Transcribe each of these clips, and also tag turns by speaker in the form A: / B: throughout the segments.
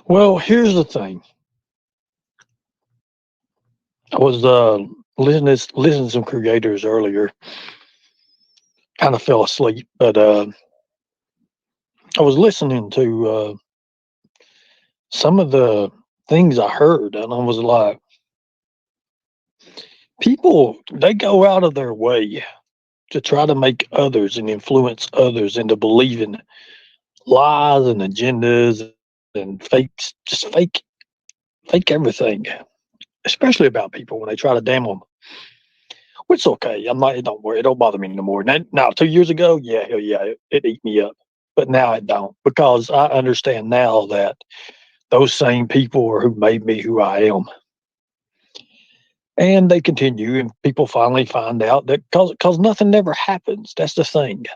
A: Well, here's the thing. I was listening to some creators earlier. Kind of fell asleep, but I was listening to some of the things I heard, and I was like, people they go out of their way to try to make others and influence others into believing lies and agendas and fakes, just fake everything, especially about people when they try to damn them. Which is okay. I'm not. It don't worry. It don't bother me no more. Now, 2 years ago, yeah, hell yeah, it ate me up. But now it don't because I understand now that those same people are who made me who I am, and they continue. And people finally find out that because nothing never happens. That's the thing,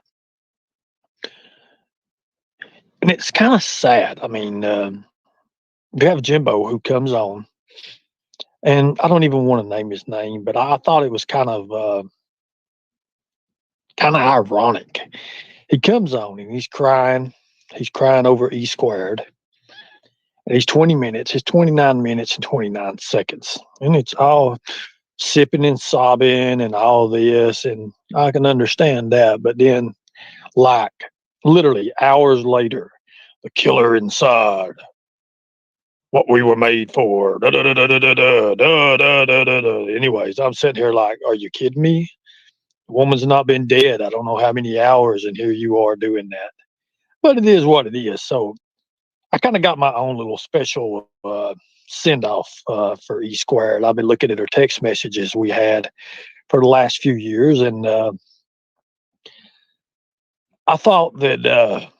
A: and it's kind of sad. I mean, we have Jimbo who comes on, and I don't even want to name his name, but I thought it was kind of ironic. He comes on and he's crying. He's crying over E squared. And he's 20 minutes. It's 29 minutes and 29 seconds. And it's all sipping and sobbing and all this. And I can understand that. But then, like, literally hours later, the killer inside, what we were made for. Da, da, da, da, da, da, da, da, da, da, da, da. Anyways, I'm sitting here like, are you kidding me? The woman's not been dead. I don't know how many hours, and here you are doing that. But it is what it is. So I kind of got my own little special send off for E Squared. I've been looking at her text messages we had for the last few years, and I thought that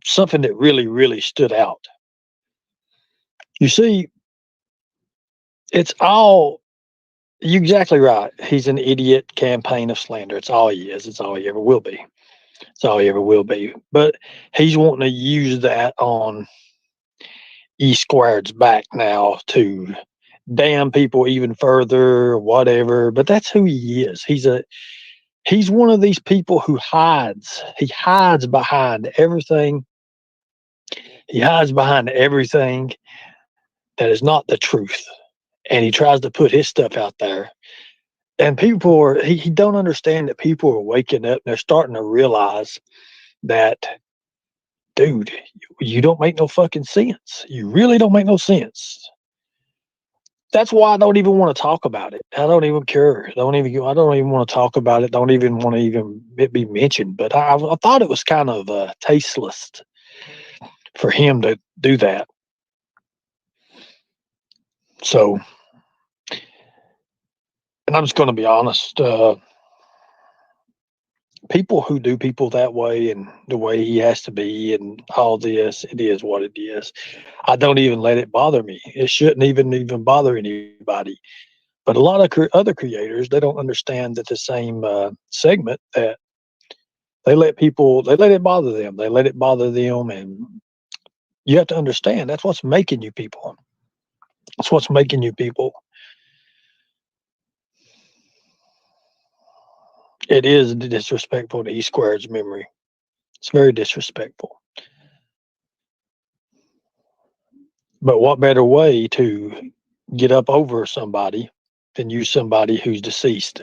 A: something that really, really stood out. You see, it's all you're exactly right. He's an idiot campaign of slander. It's all he is. It's all he ever will be. It's all he ever will be. But he's wanting to use that on E Squared's back now to damn people even further, whatever. But that's who he is. He's one of these people who hides. He hides behind everything. He hides behind everything that is not the truth. And he tries to put his stuff out there. And people are he don't understand that people are waking up and they're starting to realize that, dude, you don't make no fucking sense. You really don't make no sense. That's why I don't even want to talk about it. I don't even care. I don't even want to talk about it. Don't even want to even it be mentioned. But I thought it was kind of tasteless for him to do that. So, and I'm just going to be honest. People who do people that way and the way he has to be and all this, it is what it is. I don't even let it bother me. It shouldn't even bother anybody. But a lot of other creators, they don't understand that the same segment that they let it bother them. They let it bother them, and you have to understand that's what's making you people. That's what's making you people. It is disrespectful to E Squared's memory. It's very disrespectful. But what better way to get up over somebody than use somebody who's deceased?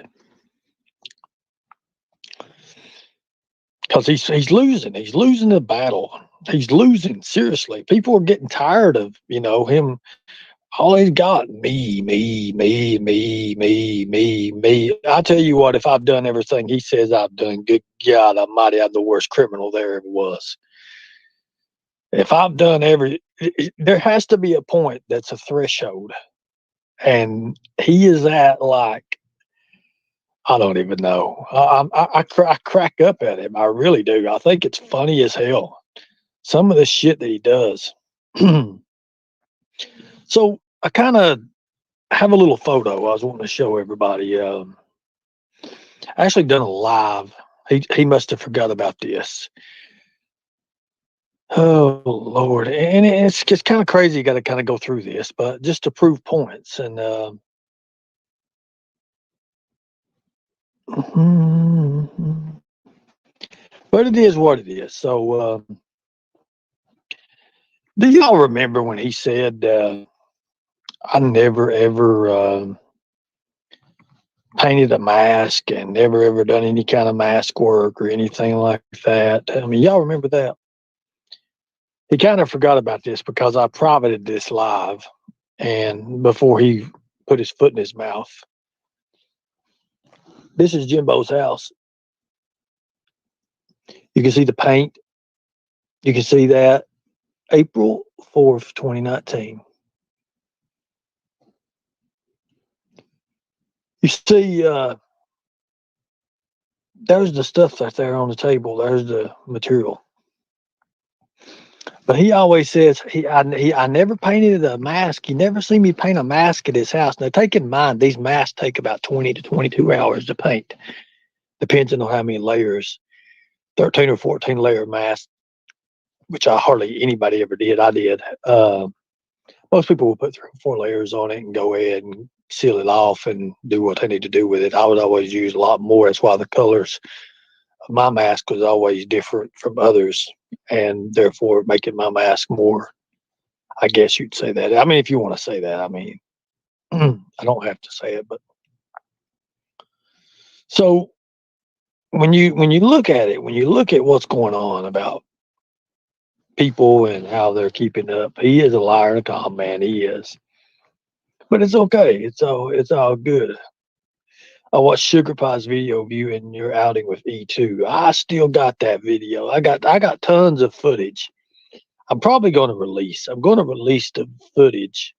A: Because he's losing. He's losing the battle. He's losing. Seriously, people are getting tired of him. All he's got me. I tell you what, if I've done everything he says I've done, good God Almighty, I'm the worst criminal there ever was. If I've done there has to be a point that's a threshold, and he is at like I don't even know. I crack up at him. I really do. I think it's funny as hell. Some of the shit that he does. So I kind of have a little photo I was wanting to show everybody. I actually done a live. He must have forgot about this. Oh Lord, and it's kind of crazy. You got to kind of go through this, but just to prove points, and but it is what it is. So Do y'all remember when he said, I never ever painted a mask and never ever done any kind of mask work or anything like that? I mean, y'all remember that? He kind of forgot about this because I privated this live and before he put his foot in his mouth. This is Jimbo's house. You can see the paint. You can see that April 4th, 2019. You see, there's the stuff that's there on the table. There's the material. But he always says I never painted a mask. You never see me paint a mask at his house. Now, take in mind, these masks take about 20 to 22 hours to paint, depending on how many layers, 13 or 14 layer mask, which I hardly anybody ever did. I did. Most people will put 3 or 4 layers on it and go ahead and seal it off and do what they need to do with it. I would always use a lot more. That's why the colors of my mask was always different from others, and therefore making my mask more, I guess you'd say that. I mean, if you want to say that, I mean, I don't have to say it, but so when you look at it, when you look at what's going on about people and how they're keeping up, he is a liar and a con man. He is, but it's okay. It's all good. I watched Sugar Pie's video of you in your outing with E2. I still got that video. I got tons of footage. I'm going to release the footage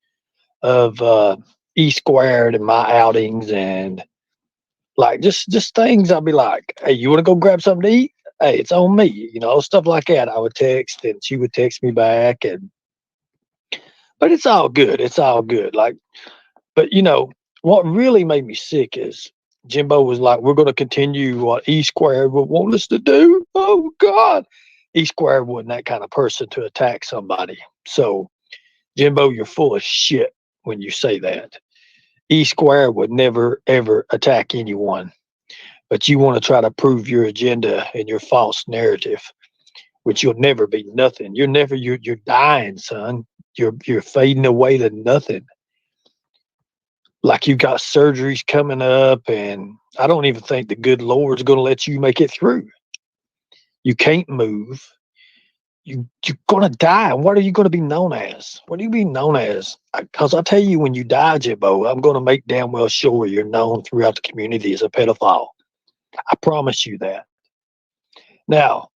A: of E squared and my outings and like just things. I'll be like, hey, you want to go grab something to eat? Hey, it's on me, stuff like that. I would text and she would text me back, but it's all good. It's all good. Like, but what really made me sick is Jimbo was like, we're going to continue what E squared would want us to do. Oh God, E squared wasn't that kind of person to attack somebody. So Jimbo, you're full of shit when you say that. E squared would never ever attack anyone, but you want to try to prove your agenda and your false narrative, which you'll never be nothing. You're dying, son. You're fading away to nothing. Like you got surgeries coming up, and I don't even think the good Lord's going to let you make it through. You can't move. You're gonna die. What are you gonna be known as? What are you be known as? Because I tell you, when you die, Jimbo, I'm gonna make damn well sure you're known throughout the community as a pedophile. I promise you that. Now,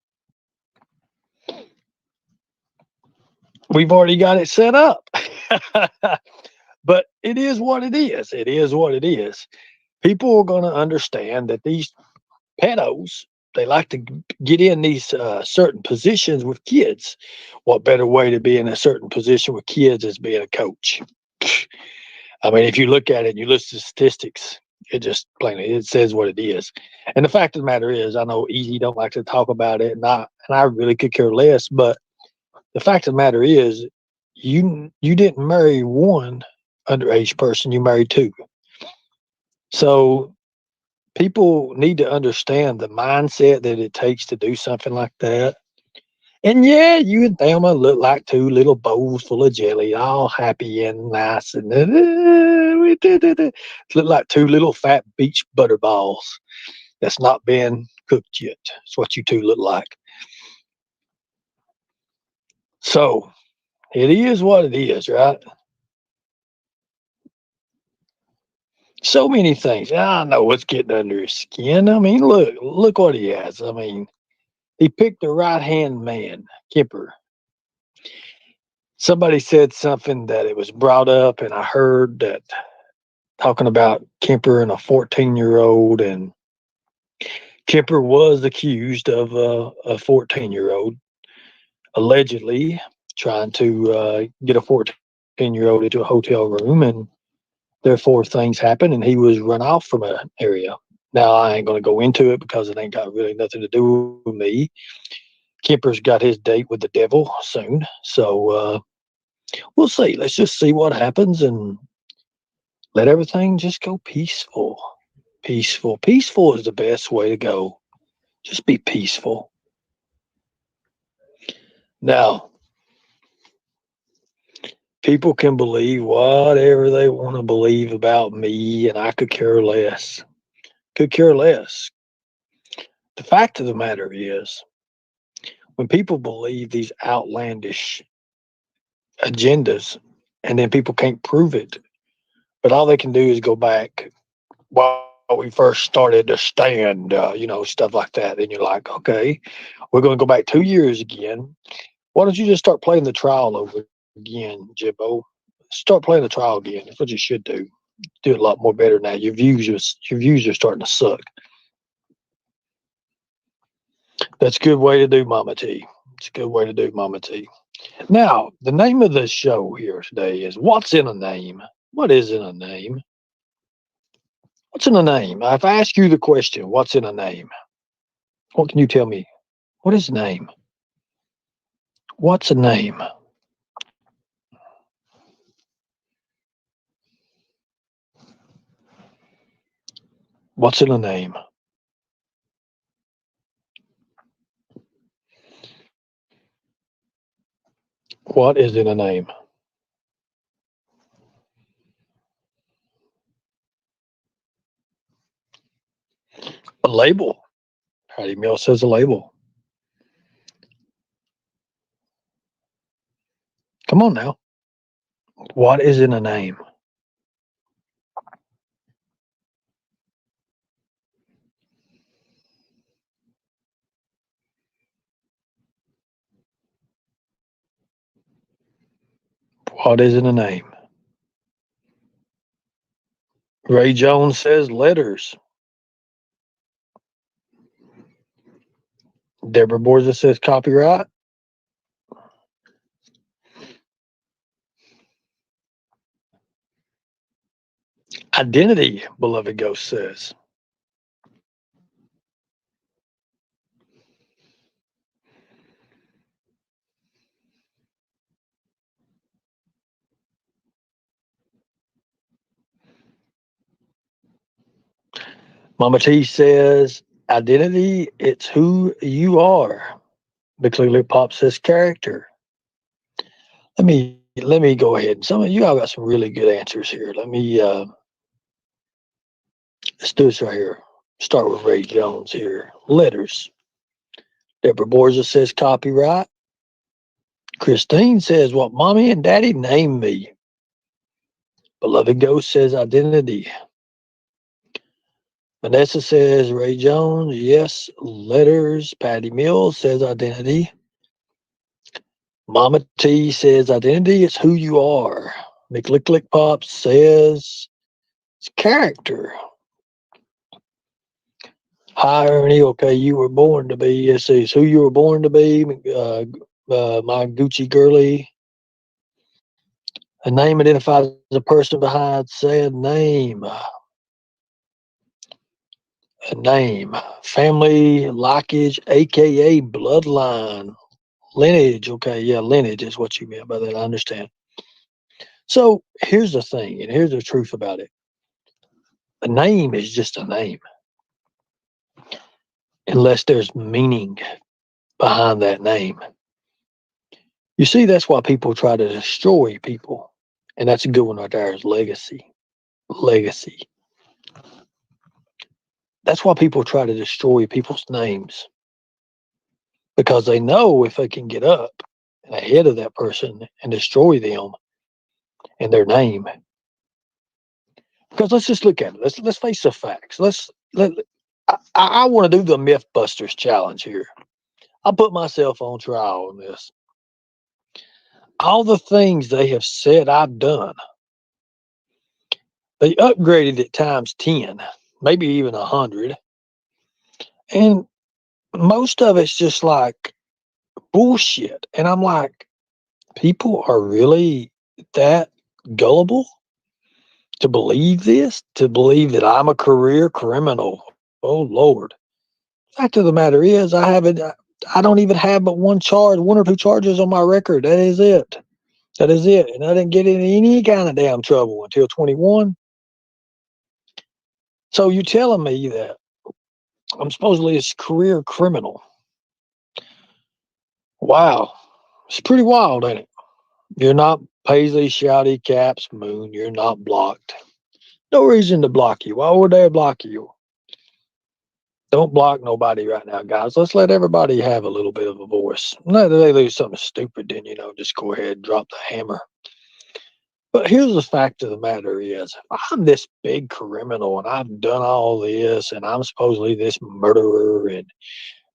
A: we've already got it set up, but it is what it is. It is what it is. People are gonna understand that these pedos, they like to get in these certain positions with kids. What better way to be in a certain position with kids is being a coach? I mean, if you look at it and you listen to statistics, it just plainly it says what it is. And the fact of the matter is, I know Easy don't like to talk about it, and I really could care less. But the fact of the matter is, you didn't marry one underage person, you married two. So people need to understand the mindset that it takes to do something like that. And yeah, you and Thelma look like two little bowls full of jelly, all happy and nice, and look like two little fat beach butter balls that's not been cooked yet. It's what you two look like. So it is what it is, right? So many things. I know what's getting under his skin. I mean, look what he has. I mean, he picked the right hand man, Kemper. Somebody said something that it was brought up, and I heard that talking about Kemper and a 14-year-old, and Kemper was accused of a 14-year-old allegedly trying to get a 14-year-old into a hotel room, and therefore things happened, and he was run off from an area. Now I ain't going to go into it because it ain't got really nothing to do with me. Kemper's got his date with the devil soon, so we'll see. Let's just see what happens and let everything just go peaceful. Peaceful. Peaceful is the best way to go. Just be peaceful. Now, People can believe whatever they want to believe about me, and I could care less. Could care less. The fact of the matter is, when people believe these outlandish agendas, and then people can't prove it, but all they can do is go back while we first started to stand, stuff like that. Then you're like, okay, we're going to go back 2 years again. Why don't you just start playing the trial over again, Jimbo? Start playing the trial again. That's what you should do. Do it a lot more better now. Your views are starting to suck. That's a good way to do, Mama T. It's a good way to do, Mama T. Now, the name of the show here today is What's in a Name? What is in a name? What's in a name? If I ask you the question, what's in a name? What can you tell me? What is a name? What's a name? What's in a name? What is in a name? A label. Patty Mill says a label. Come on now. What is in a name? What is in a name? Ray Jones says letters. Deborah Borza says copyright. Identity, beloved ghost says. Mama T says identity, it's who you are. McClellan Pop says character. Let me go ahead. Some of you all got some really good answers here. Let's do this right here. Start with Ray Jones here. Letters. Deborah Borza says copyright. Christine says what mommy and daddy named me. Beloved Ghost says identity. Vanessa says Ray Jones. Yes, letters. Patty Mills says identity. Mama T says identity is who you are. McLicklick Pop says it's character. Hi, Ernie. Okay, you were born to be. Yes, it's who you were born to be. My Gucci girly. A name identifies a person behind said name. A name. Family, lineage, aka bloodline. Lineage. Okay, yeah, lineage is what you meant by that. I understand. So here's the thing, and here's the truth about it. A name is just a name, unless there's meaning behind that name. You see, that's why people try to destroy people. And that's a good one right there is legacy. Legacy. That's why people try to destroy people's names. Because they know if they can get up ahead of that person and destroy them and their name. Because let's just look at it. Let's face the facts. I want to do the Mythbusters challenge here. I'll put myself on trial on this. All the things they have said I've done, they upgraded it times 10, maybe even 100. And most of it's just like bullshit. And I'm like, people are really that gullible to believe this, to believe that I'm a career criminal. Oh, Lord. Fact of the matter is, I don't even have but one charge, one or two charges on my record. That is it. That is it. And I didn't get in any kind of damn trouble until 21. So you're telling me that I'm supposedly a career criminal. Wow. It's pretty wild, ain't it? You're not Paisley, shouty caps, moon, you're not blocked. No reason to block you. Why would they block you? Don't block nobody right now, guys. Let's let everybody have a little bit of a voice. Not that they lose something stupid, then, just go ahead and drop the hammer. But here's the fact of the matter is, if I'm this big criminal and I've done all this and I'm supposedly this murderer and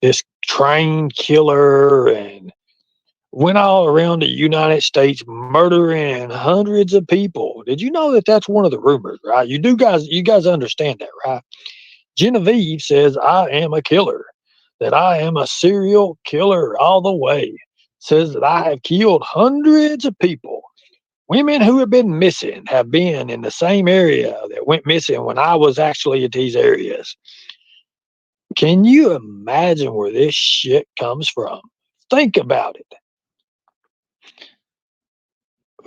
A: this train killer and went all around the United States murdering hundreds of people. Did you know that that's one of the rumors, right? You guys understand that, right? Genevieve says I am a killer, that I am a serial killer all the way. Says that I have killed hundreds of people. Women who have been missing have been in the same area that went missing when I was actually at these areas. Can you imagine where this shit comes from? Think about it.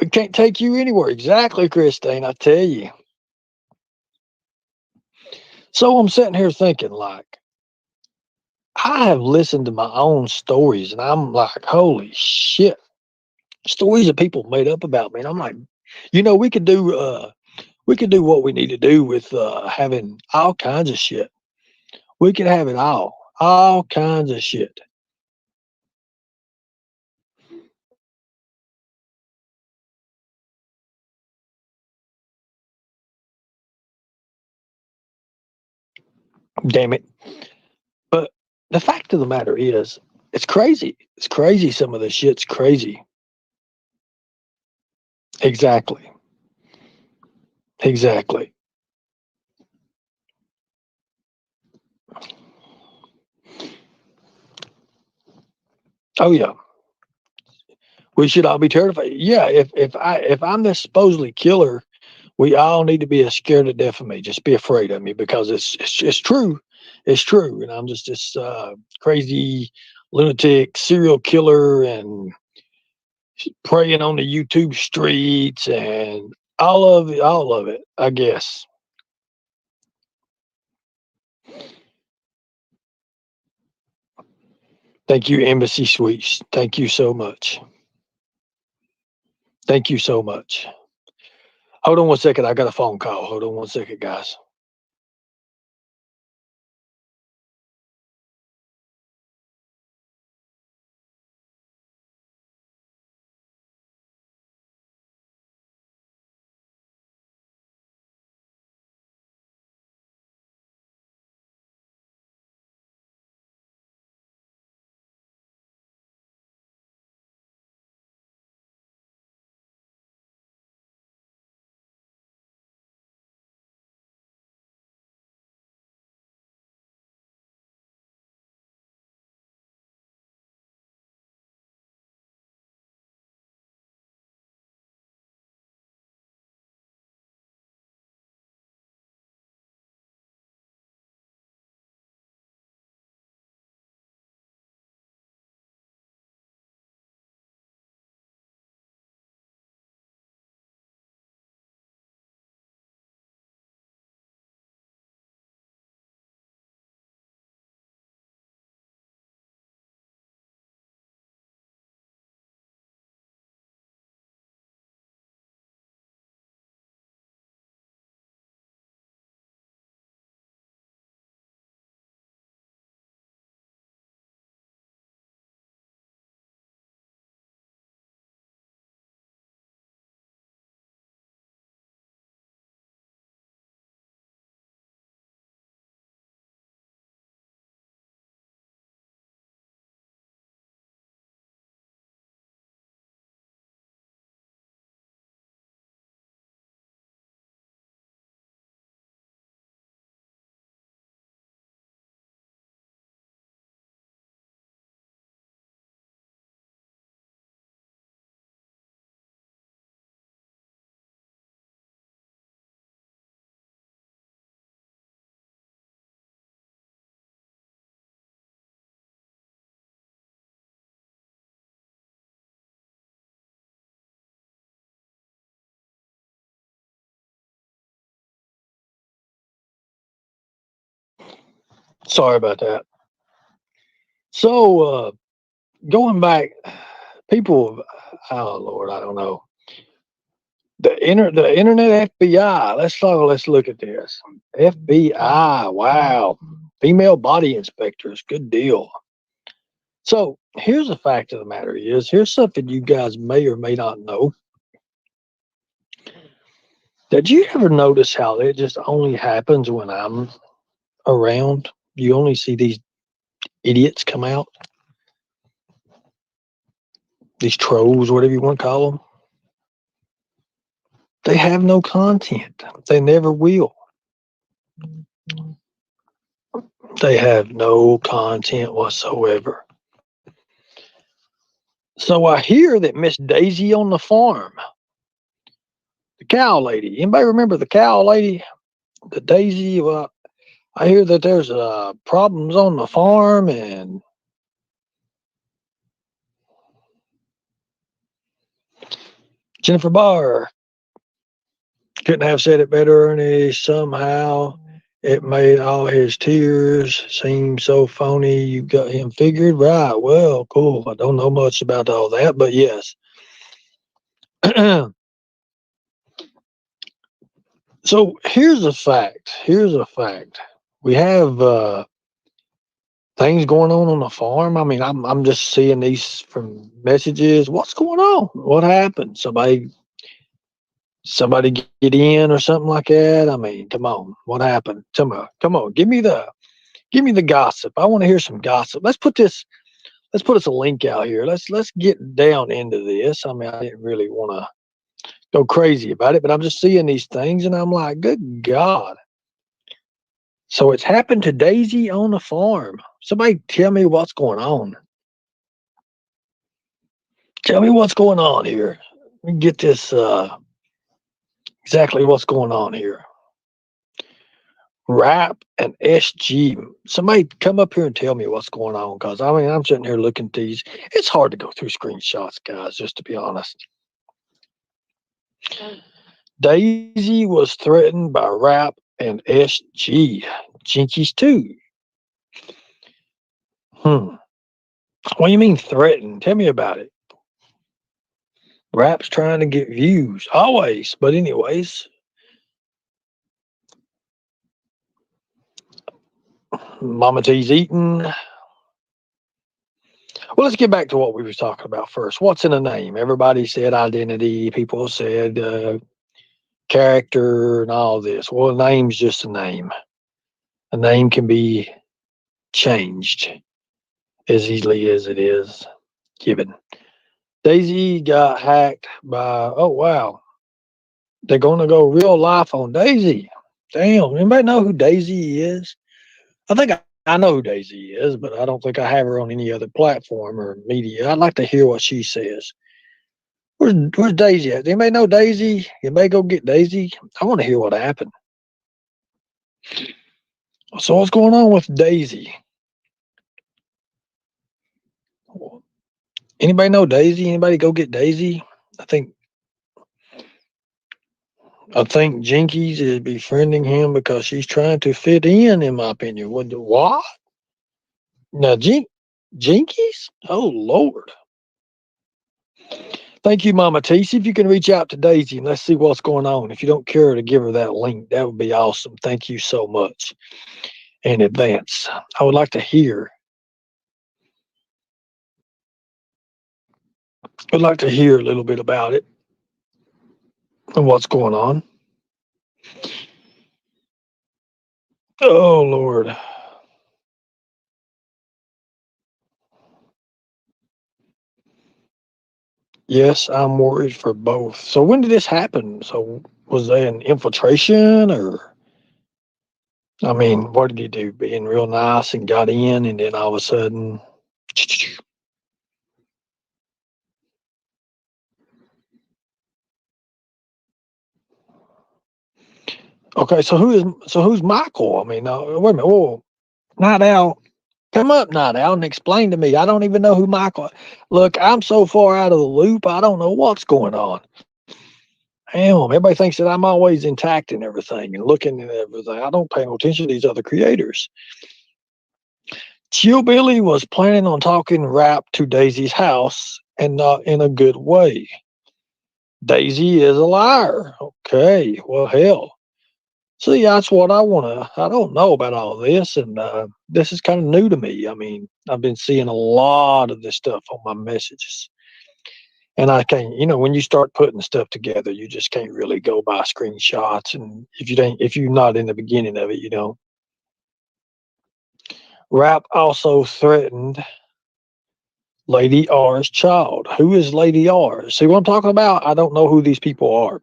A: We can't take you anywhere. Exactly, Christine, I tell you. So I'm sitting here thinking, like, I have listened to my own stories and I'm like, holy shit. Stories that people made up about me. And I'm like, we could do what we need to do with having all kinds of shit. We could have it all kinds of shit. Damn it. But the fact of the matter is, it's crazy. It's crazy. Some of the shit's crazy. Exactly. Exactly. Oh yeah. We should all be terrified. Yeah, if I'm the supposedly killer, we all need to be as scared to death of me. Just be afraid of me because it's true. It's true. And I'm just this crazy lunatic serial killer and preying on the YouTube streets and all of it, I guess. Thank you, Embassy Suites. Thank you so much. Thank you so much. Hold on one second. I got a phone call. Hold on one second, guys. Sorry about that. So going back, people, oh Lord, I don't know. the internet FBI. Let's look at this. FBI. Wow. Female body inspectors. Good deal. So here's the fact of the matter is here's something you guys may or may not know. Did you ever notice how it just only happens when I'm around? You only see these idiots come out, these trolls, whatever you want to call them. They have no content. They never will. They have no content whatsoever. So I hear that Miss Daisy on the farm, the cow lady. Anybody remember the cow lady? The Daisy? Well, I hear that there's problems on the farm, and Jennifer Barr couldn't have said it better, Ernie. Somehow it made all his tears seem so phony. You got him figured, right? Well, cool. I don't know much about all that, but yes. So here's a fact. Here's a fact. We have things going on the farm. I mean, I'm just seeing these from messages. What's going on? What happened? Somebody get in or something like that? I mean, come on. What happened? Come on. Give me the gossip. I want to hear some gossip. Let's put us a link out here. Let's get down into this. I mean, I didn't really want to go crazy about it, but I'm just seeing these things and I'm like, good God. So it's happened to Daisy on the farm. Somebody tell me what's going on. Tell me what's going on here. Let me get this exactly what's going on here. Rap and SG. Somebody come up here and tell me what's going on, because I mean I'm sitting here looking at these. It's hard to go through screenshots, guys, just to be honest. Daisy was threatened by Rap and SG. Jinkies too. What do you mean threatened? Tell me about it. Rap's trying to get views, always. But anyways, Mama T's eating. Well, let's get back to what we were talking about first. What's in a name? Everybody said identity. People said character and all this. Well, a name's just a name. A name can be changed as easily as it is given. Daisy got hacked by, oh, wow. They're going to go real life on Daisy. Damn. Anybody know who Daisy is? I think I know who Daisy is, but I don't think I have her on any other platform or media. I'd like to hear what she says. Where's Daisy at? Anybody know Daisy? Anybody go get Daisy? I want to hear what happened. So what's going on with Daisy? Anybody know Daisy? Anybody go get Daisy? I think Jinkies is befriending him because she's trying to fit in my opinion. What? Now, Jinkies? Oh, Lord. Thank you, Mama T. See if you can reach out to Daisy and let's see what's going on. If you don't care to give her that link, that would be awesome. Thank you so much in advance. I would like to hear. I'd like to hear a little bit about it and what's going on. Oh, Lord. Yes, I'm worried for both. So when did this happen? So was there an infiltration or, I mean, what did he do? Being real nice and got in and then all of a sudden. Okay, so who's Michael? I mean, wait a minute. Whoa, Night Owl. Come up, Night Owl, and explain to me. I don't even know who Michael. Look, I'm so far out of the loop. I don't know what's going on. Damn, everybody thinks that I'm always intact and everything and looking at everything. I don't pay no attention to these other creators. Chill Billy was planning on talking rap to Daisy's house and not in a good way. Daisy is a liar. Okay, well, hell. See, that's what I want to. I don't know about all this, and this is kind of new to me. I mean, I've been seeing a lot of this stuff on my messages, and I can't. When you start putting stuff together, you just can't really go by screenshots. And if you're not in the beginning of it, Rap also threatened Lady R's child. Who is Lady R? See what I'm talking about? I don't know who these people are.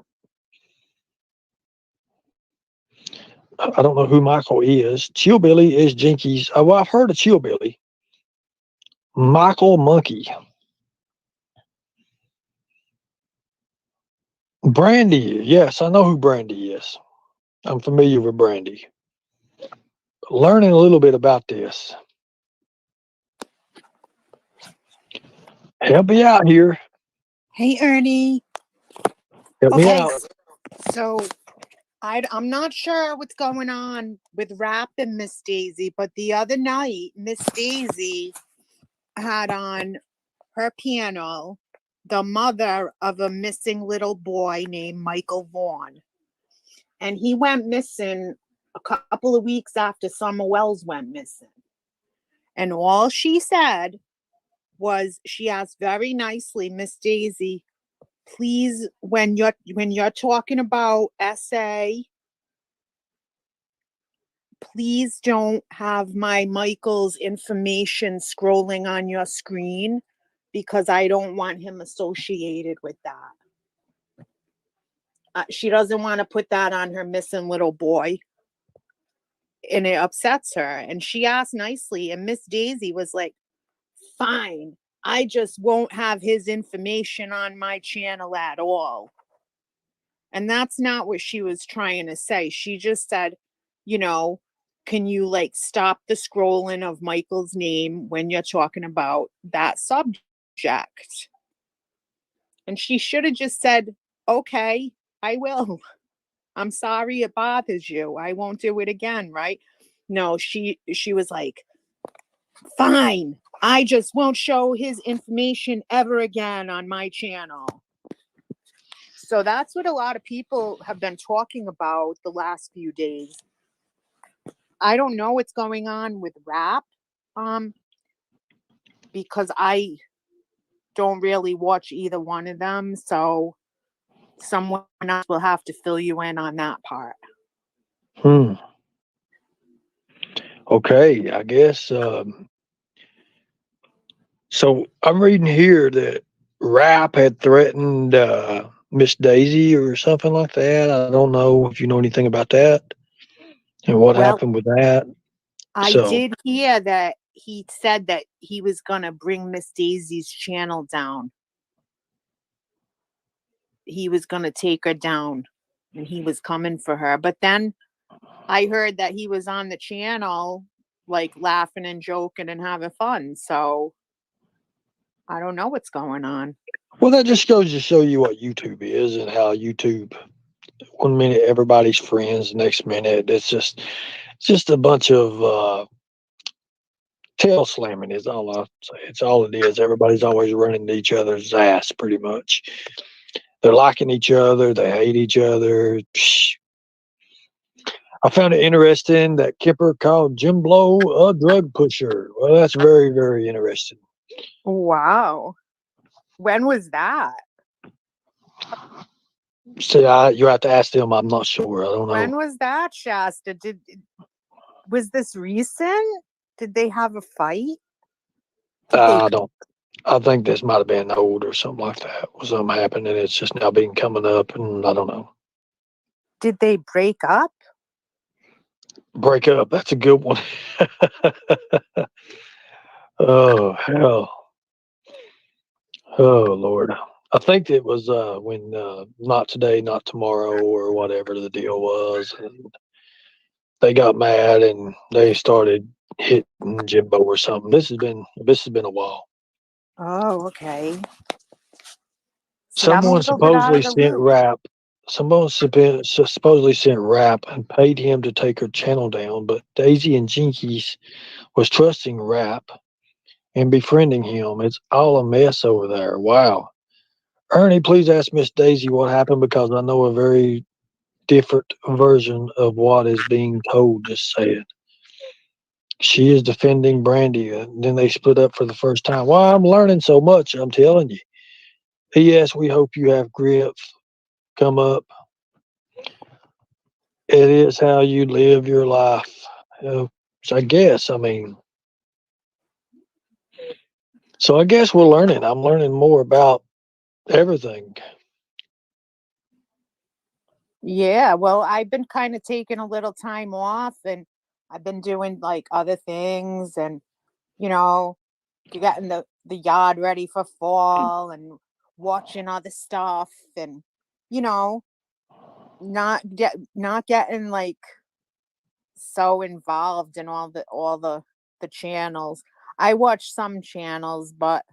A: I don't know who Michael is. Chillbilly is Jinkies. Well, I've heard of Chillbilly. Michael Monkey. Brandy. Yes, I know who Brandy is. I'm familiar with Brandy. Learning a little bit about this. Help me out here.
B: Hey, Ernie.
A: Help me
B: Okay,
A: out.
B: so I'm not sure what's going on with Rap and Miss Daisy, but the other night, Miss Daisy had on her piano the mother of a missing little boy named Michael Vaughn. And he went missing a couple of weeks after Summer Wells went missing. And all she said was, she asked very nicely, Miss Daisy, please, when you're talking about SA, please don't have my Michael's information scrolling on your screen, because I don't want him associated with that. She doesn't want to put that on her missing little boy, and it upsets her. And she asked nicely, and Miss Daisy was like, fine, I just won't have his information on my channel at all. And that's not what she was trying to say. She just said, can you stop the scrolling of Michael's name when you're talking about that subject? And she should have just said, okay, I will. I'm sorry it bothers you. I won't do it again, right? No, she was like, fine, I just won't show his information ever again on my channel. So that's what a lot of people have been talking about the last few days. I don't know what's going on with Rap, because I don't really watch either one of them. So someone else will have to fill you in on that part.
A: Okay, I guess. So I'm reading here that Rap had threatened Miss Daisy or something like that. I don't know if you know anything about that and what
B: Well,
A: happened with that.
B: I
A: So,
B: did hear that he said that he was going to bring Miss Daisy's channel down. He was going to take her down, and he was coming for her. But then I heard that he was on the channel, laughing and joking and having fun. So I don't know what's going on.
A: well, that just goes to show you what YouTube is and how YouTube, one minute everybody's friends, next minute it's just a bunch of tail slamming is all I say. It's all it is. Everybody's always running to each other's ass, pretty much. They're liking each other. They hate each other. Psh. I found it interesting that Kipper called Jim Blow a drug pusher. Well, that's very, very interesting.
B: Wow. When was that?
A: See, you have to ask them. I'm not sure. I don't know.
B: When was that, Shasta? Was this recent? Did they have a fight?
A: I don't. I think this might have been old or something like that. Was something happened and it's just now been coming up, and I don't know.
B: Did they break up?
A: Break up. That's a good one. Oh hell. Oh Lord. I think it was when not today, not tomorrow, or whatever the deal was, and they got mad and they started hitting Jimbo or something. This has been a while.
B: Oh, okay. See, I'm a
A: Someone
B: little bit out
A: supposedly
B: of the
A: sent
B: loop.
A: Rap. Supposedly sent Rap and paid him to take her channel down, but Daisy and Jinkies was trusting Rap and befriending him. It's all a mess over there. Wow. Ernie, please ask Miss Daisy what happened because I know a very different version of what is being told. Just say it. She is defending Brandy, and then they split up for the first time. Well, I'm learning so much, I'm telling you. P.S. We hope you have grip. Come up. It is how you live your life. So I guess, I mean, so I guess we're learning. I'm learning more about everything.
B: Yeah, well, I've been kind of taking a little time off and I've been doing like other things and you know, getting the yard ready for fall and watching other stuff and you know, not getting like so involved in all the channels. I watch some channels, but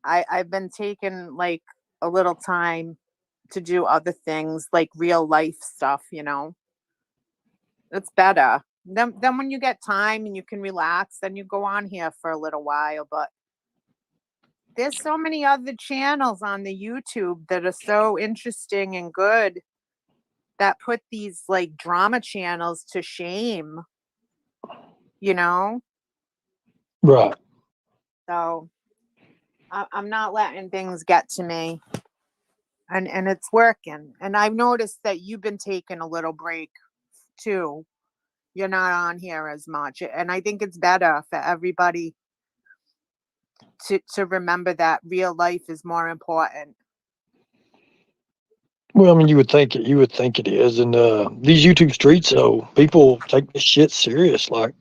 B: I've been taking like a little time to do other things like real life stuff, you know. It's better. Then when you get time and you can relax, then you go on here for a little while. But there's so many other channels on the YouTube that are so interesting and good that put these like drama channels to shame, you know?
A: Right.
B: So I'm not letting things get to me. And it's working. And I've noticed that you've been taking a little break too. You're not on here as much. And I think it's better for everybody to remember that real life is more important.
A: Well, I mean, you would think it is, and these YouTube streets, though, people take this shit serious, like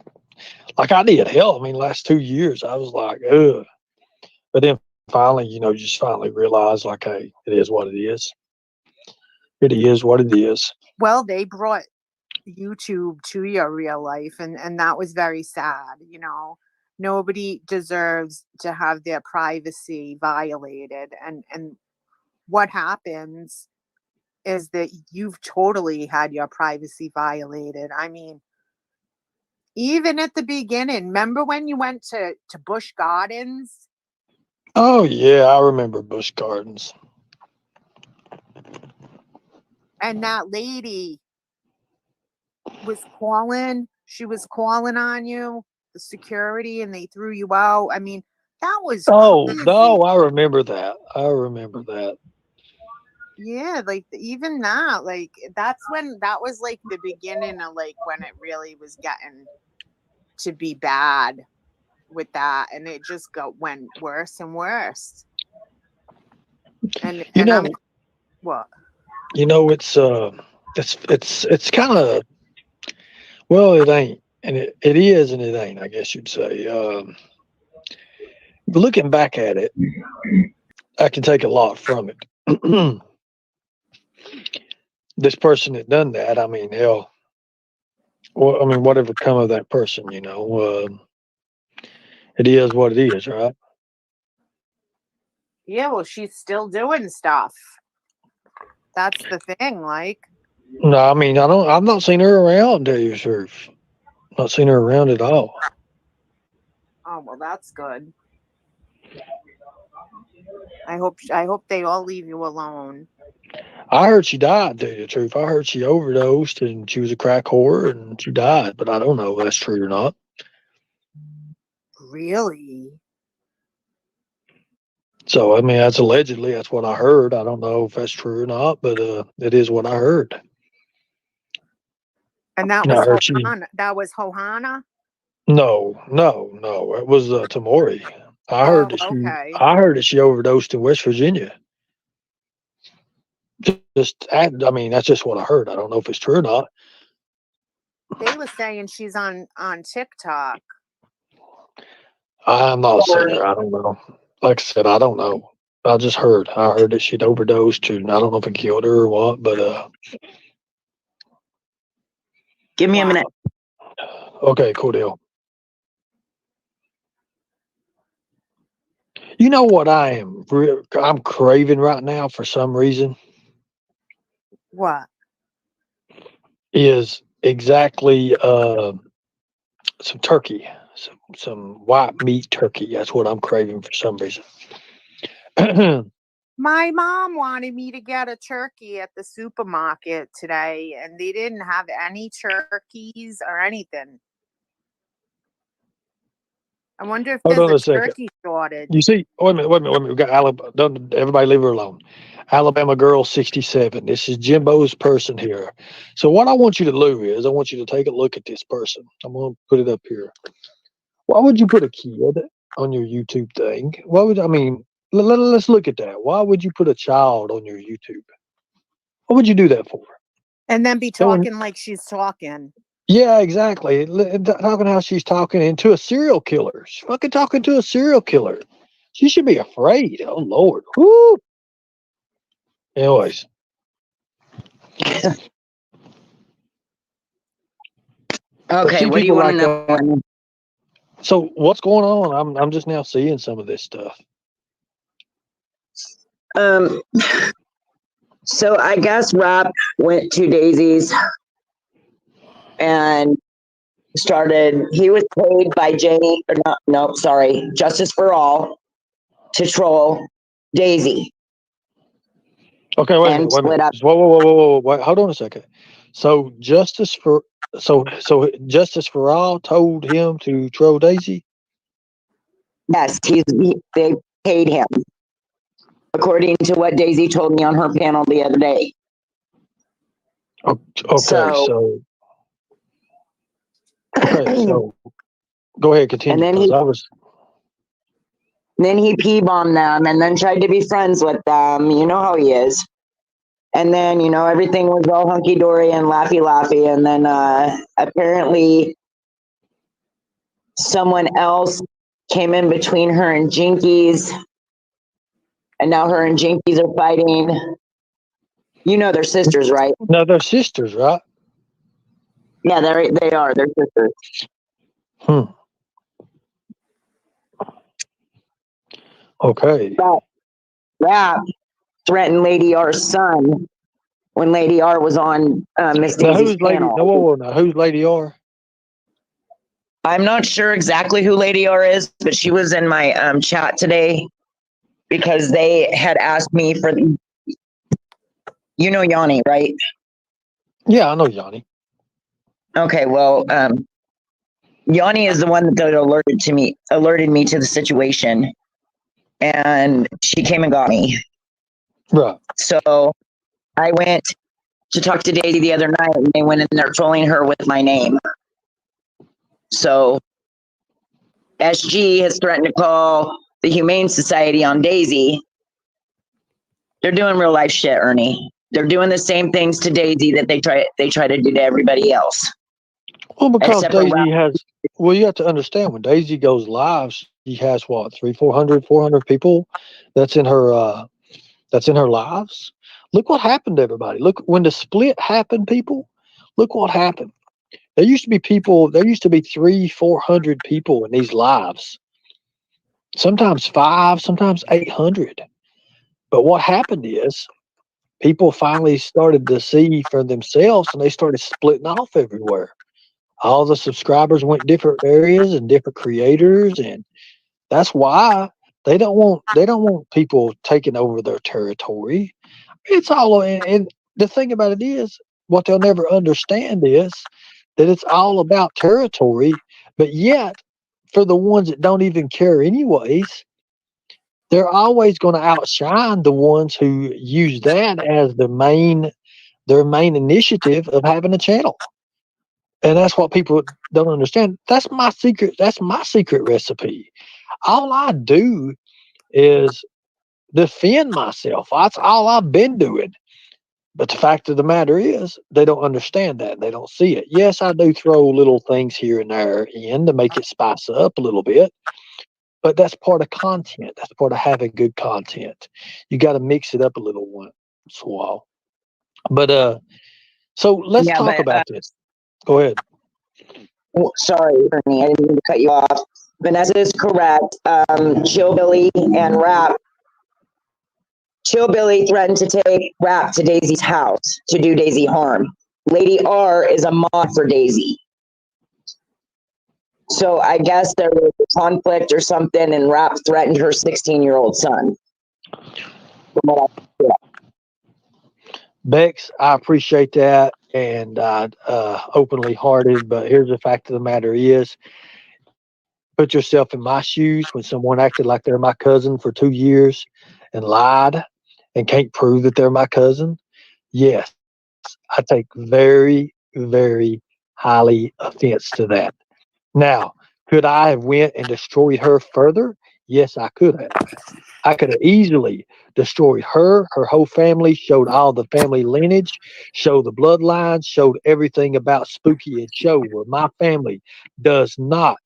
A: I did. Hell, I mean, last 2 years, I was like, ugh. But then finally, you just finally realize, like, hey, it is what it is. It is what it is.
B: Well, they brought YouTube to your real life and that was very sad, you know. Nobody deserves to have their privacy violated and what happens is that you've totally had your privacy violated. I mean, even at the beginning, remember when you went to Busch Gardens
A: Oh yeah, I remember Busch Gardens.
B: and that lady she was calling on you, the security, and they threw you out. I mean, that was
A: Oh
B: crazy.
A: no, I remember that. I remember that.
B: Yeah, like even that, like that's when that was like the beginning of like when it really was getting to be bad with that, and it just went worse and worse. And
A: You
B: and I'm
A: know,
B: what?
A: it's kind of well, it ain't, and it is, and it ain't. I guess you'd say. But looking back at it, I can take a lot from it. This person that done that, I mean, hell, well, I mean, whatever come of that person, it is what it is, right?
B: Yeah, well, she's still doing stuff. That's the thing. Like,
A: No, I mean, I've not seen her around. To tell you the truth, not seen her around at all.
B: oh well, that's good. I hope they all leave you alone.
A: I heard she died. To tell you the truth, I heard she overdosed and she was a crack whore and she died, but I don't know if that's true or not.
B: Really?
A: So, I mean, that's what I heard. I don't know if that's true or not, but it is what I heard.
B: And that
A: I
B: was
A: heard she.
B: Hohana. That was Hohana.
A: No, no, no. It was Tamori.
B: Oh, okay.
A: I heard that she overdosed in West Virginia. I mean, that's just what I heard. I don't know if it's true or not.
B: They were saying she's on TikTok.
A: I'm not seen her. I don't know. Like I said, I don't know. I just heard. I heard that she'd overdosed and I don't know if it killed her or what, but
C: Give me a
B: Wow.
C: minute.
A: okay, cool deal. You know what I'm craving right now for some reason
B: What?
A: is exactly some turkey, some white meat turkey. That's what I'm craving for some reason.
B: My mom wanted me to get a turkey at the supermarket today, and they didn't have any turkeys or anything. I wonder if
A: Hold
B: there's
A: on
B: a
A: a second.
B: turkey shortage.
A: You see, wait a minute. We got Alabama. Don't everybody leave her alone. Alabama girl 67. This is Jimbo's person here. So what I want you to do is I want you to take a look at this person. I'm gonna put it up here. Why would you put a kid on your YouTube thing? Why would I mean? Let's look at that. Why would you put a child on your YouTube? What would you do that for?
B: And then be
A: That one,
B: talking like she's talking.
A: yeah, exactly. Talking how she's talking into a serial killer. She's fucking talking to a serial killer. She should be afraid. Oh Lord. Whoo. Anyways, I
C: Okay,
A: see
C: what do you
A: people
C: want to
A: like
C: know,
A: that.
C: Ernie?
A: So what's going on? I'm just now seeing some of this stuff.
C: Um, so I guess Rob went to Daisy's and started. He was paid by Janie, or no, sorry, Justice for All, to troll Daisy
A: Okay, wait a minute,
C: and
A: wait a minute.
C: split up.
A: Whoa, wait, hold on a second. So Justice for All told him to troll Daisy?
C: Yes, they paid him, according to what Daisy told me on her panel the other day.
A: Okay,
C: So,
A: so go ahead,
C: and
A: continue,
C: then
A: because I was
C: he pee-bombed them and then tried to be friends with them. You know how he is. And then, everything was all hunky dory and laughy. And then apparently someone else came in between her and Jinkies. And now her and Jinkies are fighting. You know they're sisters, right?
A: no, they're sisters, right?
C: Yeah, they are. They're sisters.
A: Hmm. Okay.
C: But Rap threatened Lady R's son when Lady R was on Miss
A: Now
C: Daisy's
A: who's Lady? No,
C: panel.
A: whoa, now who's Lady R?
C: I'm not sure exactly who Lady R is, but she was in my chat today because they had asked me for, Yanni, right?
A: Yeah, I know Yanni.
C: Okay, well, Yanni is the one that alerted me to the situation, and she came and got me.
A: Right.
C: So I went to talk to Daisy the other night, and they went in there trolling her with my name. So SG has threatened to call the Humane Society on Daisy. They're doing real life shit, Ernie. They're doing the same things to Daisy that they try to do to everybody else.
A: Well, because
C: Except for
A: Daisy has, well, you have to understand when Daisy goes live, she has what, 400 people that's in her lives. Look what happened to everybody. Look, when the split happened, people, look what happened. There used to be 400 people in these lives, sometimes five, sometimes 800. But what happened is people finally started to see for themselves and they started splitting off everywhere. All the subscribers went different areas and different creators, and that's why they don't want people taking over their territory. It's all, and the thing about it is, what they'll never understand is that it's all about territory, but yet for the ones that don't even care anyways, they're always going to outshine the ones who use that as their main initiative of having a channel. And that's what people don't understand. That's my secret recipe. All I do is defend myself. That's all I've been doing. But the fact of the matter is, they don't understand that. They don't see it. Yes, I do throw little things here and there in to make it spice up a little bit, but that's part of content. That's part of having good content. You got to mix it up a little once in a while. But so let's
C: yeah,
A: talk
C: but
A: about this. Go ahead.
C: sorry, Ernie, I didn't mean to cut you off. Vanessa is correct. Chillbilly and Rap. Chillbilly threatened to take Rap to Daisy's house to do Daisy harm. Lady R is a mod for Daisy. So I guess there was a conflict or something, and Rap threatened her 16-year-old son.
A: Bex, I appreciate that, and openly hearted. But here's the fact of the matter is, put yourself in my shoes when someone acted like they're my cousin for 2 years and lied and can't prove that they're my cousin. Yes, I take very, very highly offense to that. Now, could I have went and destroyed her further? Yes, I could have. I could have easily destroyed her, her whole family, showed all the family lineage, showed the bloodlines, showed everything about Spooky, and showed where my family does not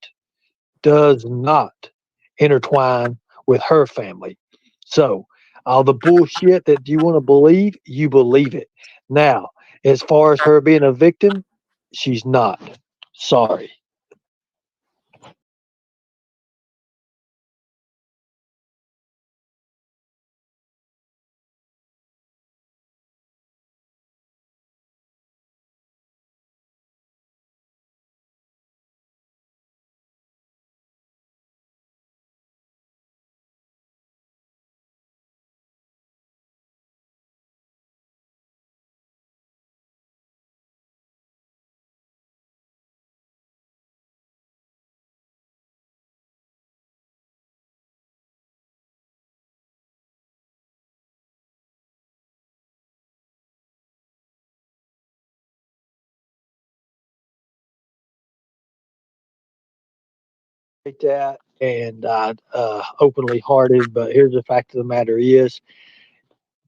A: does not intertwine with her family. So all the bullshit that you want to believe, you believe it. Now, as far as her being a victim, she's not. Sorry. That and openly hearted, but here's the fact of the matter is,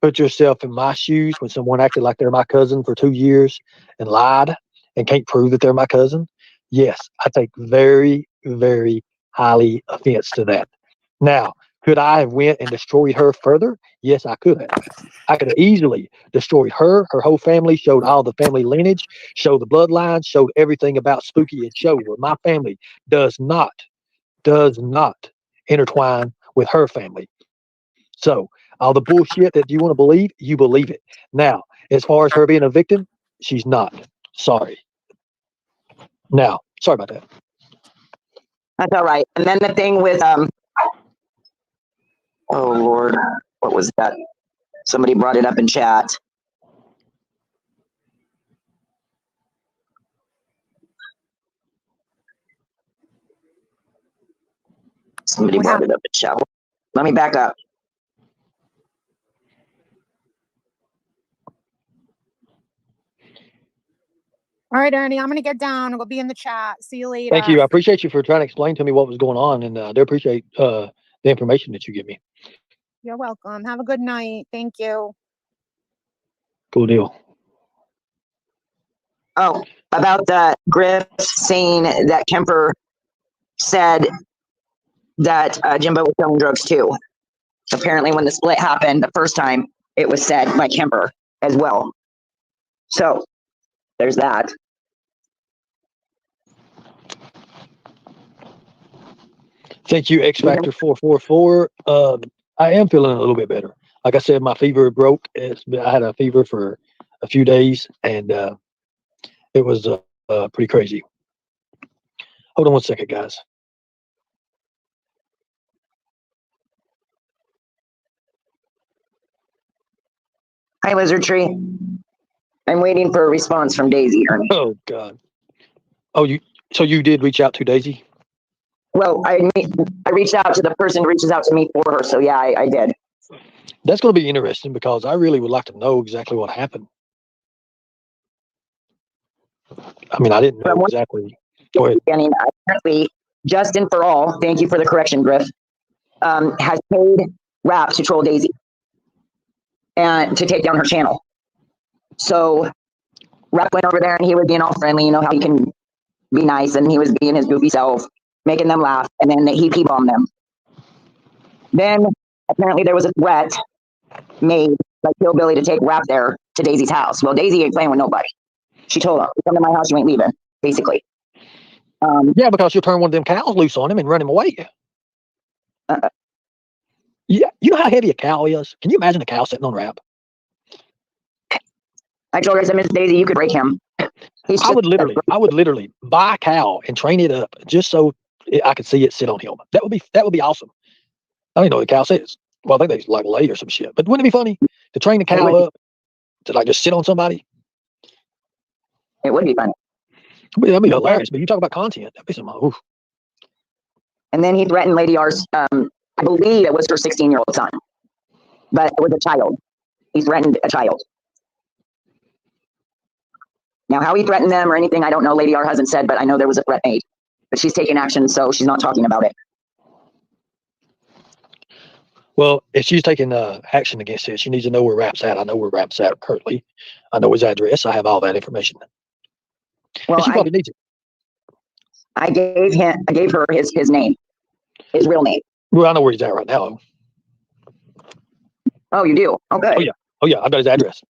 A: put yourself in my shoes when someone acted like they're my cousin for 2 years and lied and can't prove that they're my cousin. Yes, I take very, very highly offense to that. Now, could I have went and destroyed her further? Yes, I could have. I could have easily destroyed her, her whole family, showed all the family lineage, showed the bloodlines, showed everything about Spooky, and showed where my family does not intertwine with her family. So all the bullshit that you want to believe, you believe it. Now, as far as her being a victim, she's not. Sorry. Now, sorry about that.
C: That's all right. And then the thing with oh Lord, what was that? Somebody brought it up in chat. Somebody brought it up in chat. Let me back up.
B: All right, Ernie, I'm gonna get down. I'll be in the chat. See you later.
A: Thank you. I appreciate you for trying to explain to me what was going on, and I do appreciate the information that you give me.
B: You're welcome. Have a good night. Thank you.
A: Cool deal.
C: Oh, about the Griff saying that Kemper said that Jimbo was selling drugs too. Apparently, when the split happened the first time, it was said by Kemper as well. So there's that.
A: Thank you, X Factor 444. I am feeling a little bit better. Like I said, my fever broke. I had a fever for a few days, and it was pretty crazy. Hold on one second, guys.
C: Hi, Lizard Tree. I'm waiting for a response from Daisy, Ernie.
A: Oh God. Oh, so you did reach out to Daisy?
C: Well, I reached out to the person who reaches out to me for her. So yeah, I did.
A: That's going to be interesting because I really would like to know exactly what happened. I mean, I didn't know exactly. Go ahead.
C: Apparently, Justin for All, thank you for the correction, Griff, has paid Rap to troll Daisy and to take down her channel. So Rap went over there and he was being all friendly, you know how he can be nice, and he was being his goofy self, making them laugh, and then he P-bombed them. Then apparently there was a threat made by Hillbilly to take Rap there to Daisy's house. Well, Daisy ain't playing with nobody. She told him, "Come to my house, you ain't leaving," basically.
A: Yeah, because you'll turn one of them cows loose on him and run him away. Yeah, you know how heavy a cow is? Can you imagine a cow sitting on Rap?
C: I told her, I said, Miss Daisy, you could break him.
A: I would literally buy a cow and train it up just so I could see it sit on him. That would be awesome. I don't even know what the cow says. Well, I think they like lay or some shit. But wouldn't it be funny to train the
C: It
A: cow
C: would,
A: up to like just sit on somebody?
C: it would be fun.
A: That'd be
C: But then,
A: hilarious. But you talk about content. That'd be some. Oof.
C: and then he threatened Lady R's, I believe it was her 16-year-old son, but it was a child. He threatened a child. Now, how he threatened them or anything, I don't know. Lady R hasn't said, but I know there was a threat made. But she's taking action, so she's not talking about it.
A: Well, if she's taking action against this, she needs to know where Rap's at. I know where Rap's at currently. I know his address. I have all that information.
C: Well,
A: And she probably needs it.
C: I gave her his name, his real name.
A: Well, I know where he's at right now.
C: Oh, you do? Oh, good.
A: Oh yeah. Oh yeah. I got his address.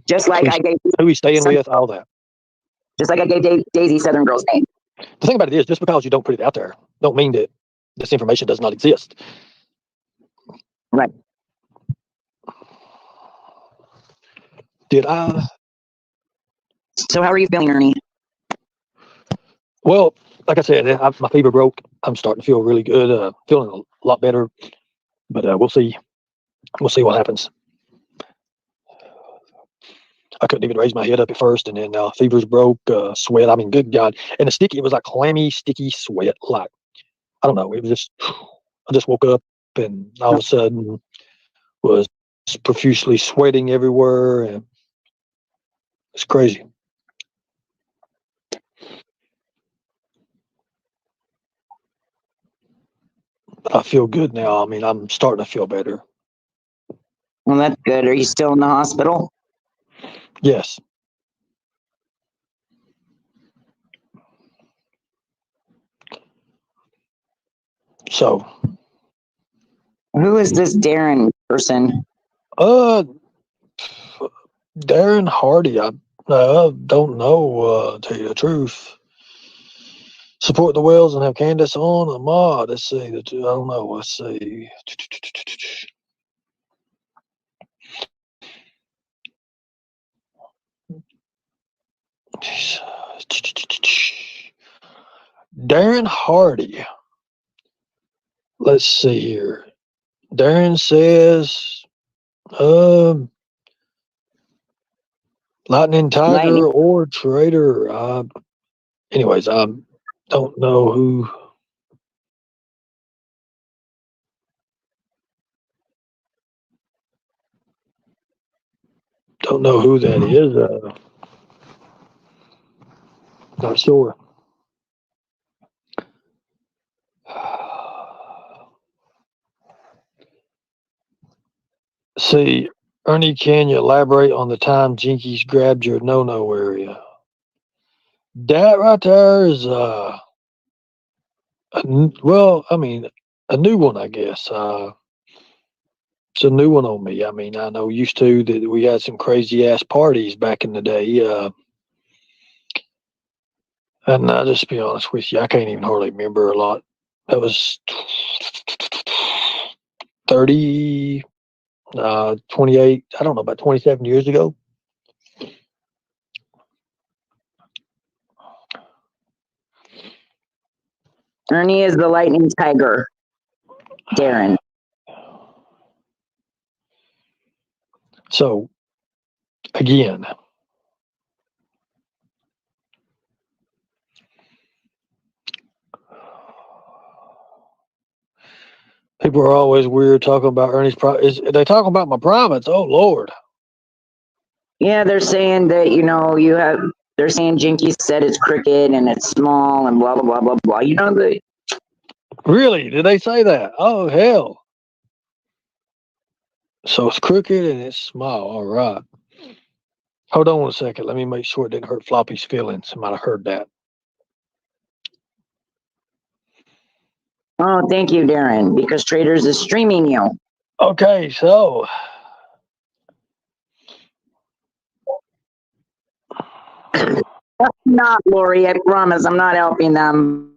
C: Just like I gave
A: who he's staying with, all that.
C: Just like I gave Daisy Southern Girl's name.
A: The thing about it is, just because you don't put it out there, don't mean that this information does not exist.
C: Right.
A: Did I?
C: So how are you feeling, Ernie?
A: Well, like I said, my fever broke. I'm starting to feel really good. Feeling a lot better. But we'll see. We'll see what happens. I couldn't even raise my head up at first, and then fevers broke, sweat. I mean, good God. And the sticky, it was like clammy, sticky sweat. Like, I don't know. It was just, I just woke up and all of a sudden was profusely sweating everywhere. And it's crazy. But I feel good now. I mean, I'm starting to feel better.
C: Well, that's good. Are you still in the hospital?
A: Yes. So,
C: who is this Darren person?
A: Darren Hardy. I don't know. Tell you the truth. Support the Wells and have Candace on a mod. Let's see. I don't know. Let's see. Darren Hardy. Let's see here. Darren says, Lightning Tiger or Trader. Anyways, I don't know who. Don't know who that is. Not sure. See, Ernie, can you elaborate on the time Jinkies grabbed your no-no area? That right there is, well, I mean, a new one, I guess. It's a new one on me. I mean, I know used to that we had some crazy ass parties back in the day. And I'll just be honest with you, I can't even hardly remember a lot. That was 30, 28, I don't know, about 27 years ago.
C: Ernie is the Lightning Tiger. Darren.
A: So, again, people are always weird talking about Ernie's they talking about my privates. Oh, Lord.
C: Yeah, they're saying that, they're saying Jinky said it's crooked and it's small and blah, blah, blah, blah, blah.
A: Really? Did they say that? Oh, hell. So it's crooked and it's small. All right. Hold on 1 second. Let me make sure it didn't hurt Floppy's feelings. I might have heard that.
C: Oh, thank you, Darren, because Traders is streaming you.
A: Okay, so
C: Not, Lori, I promise I'm not helping them.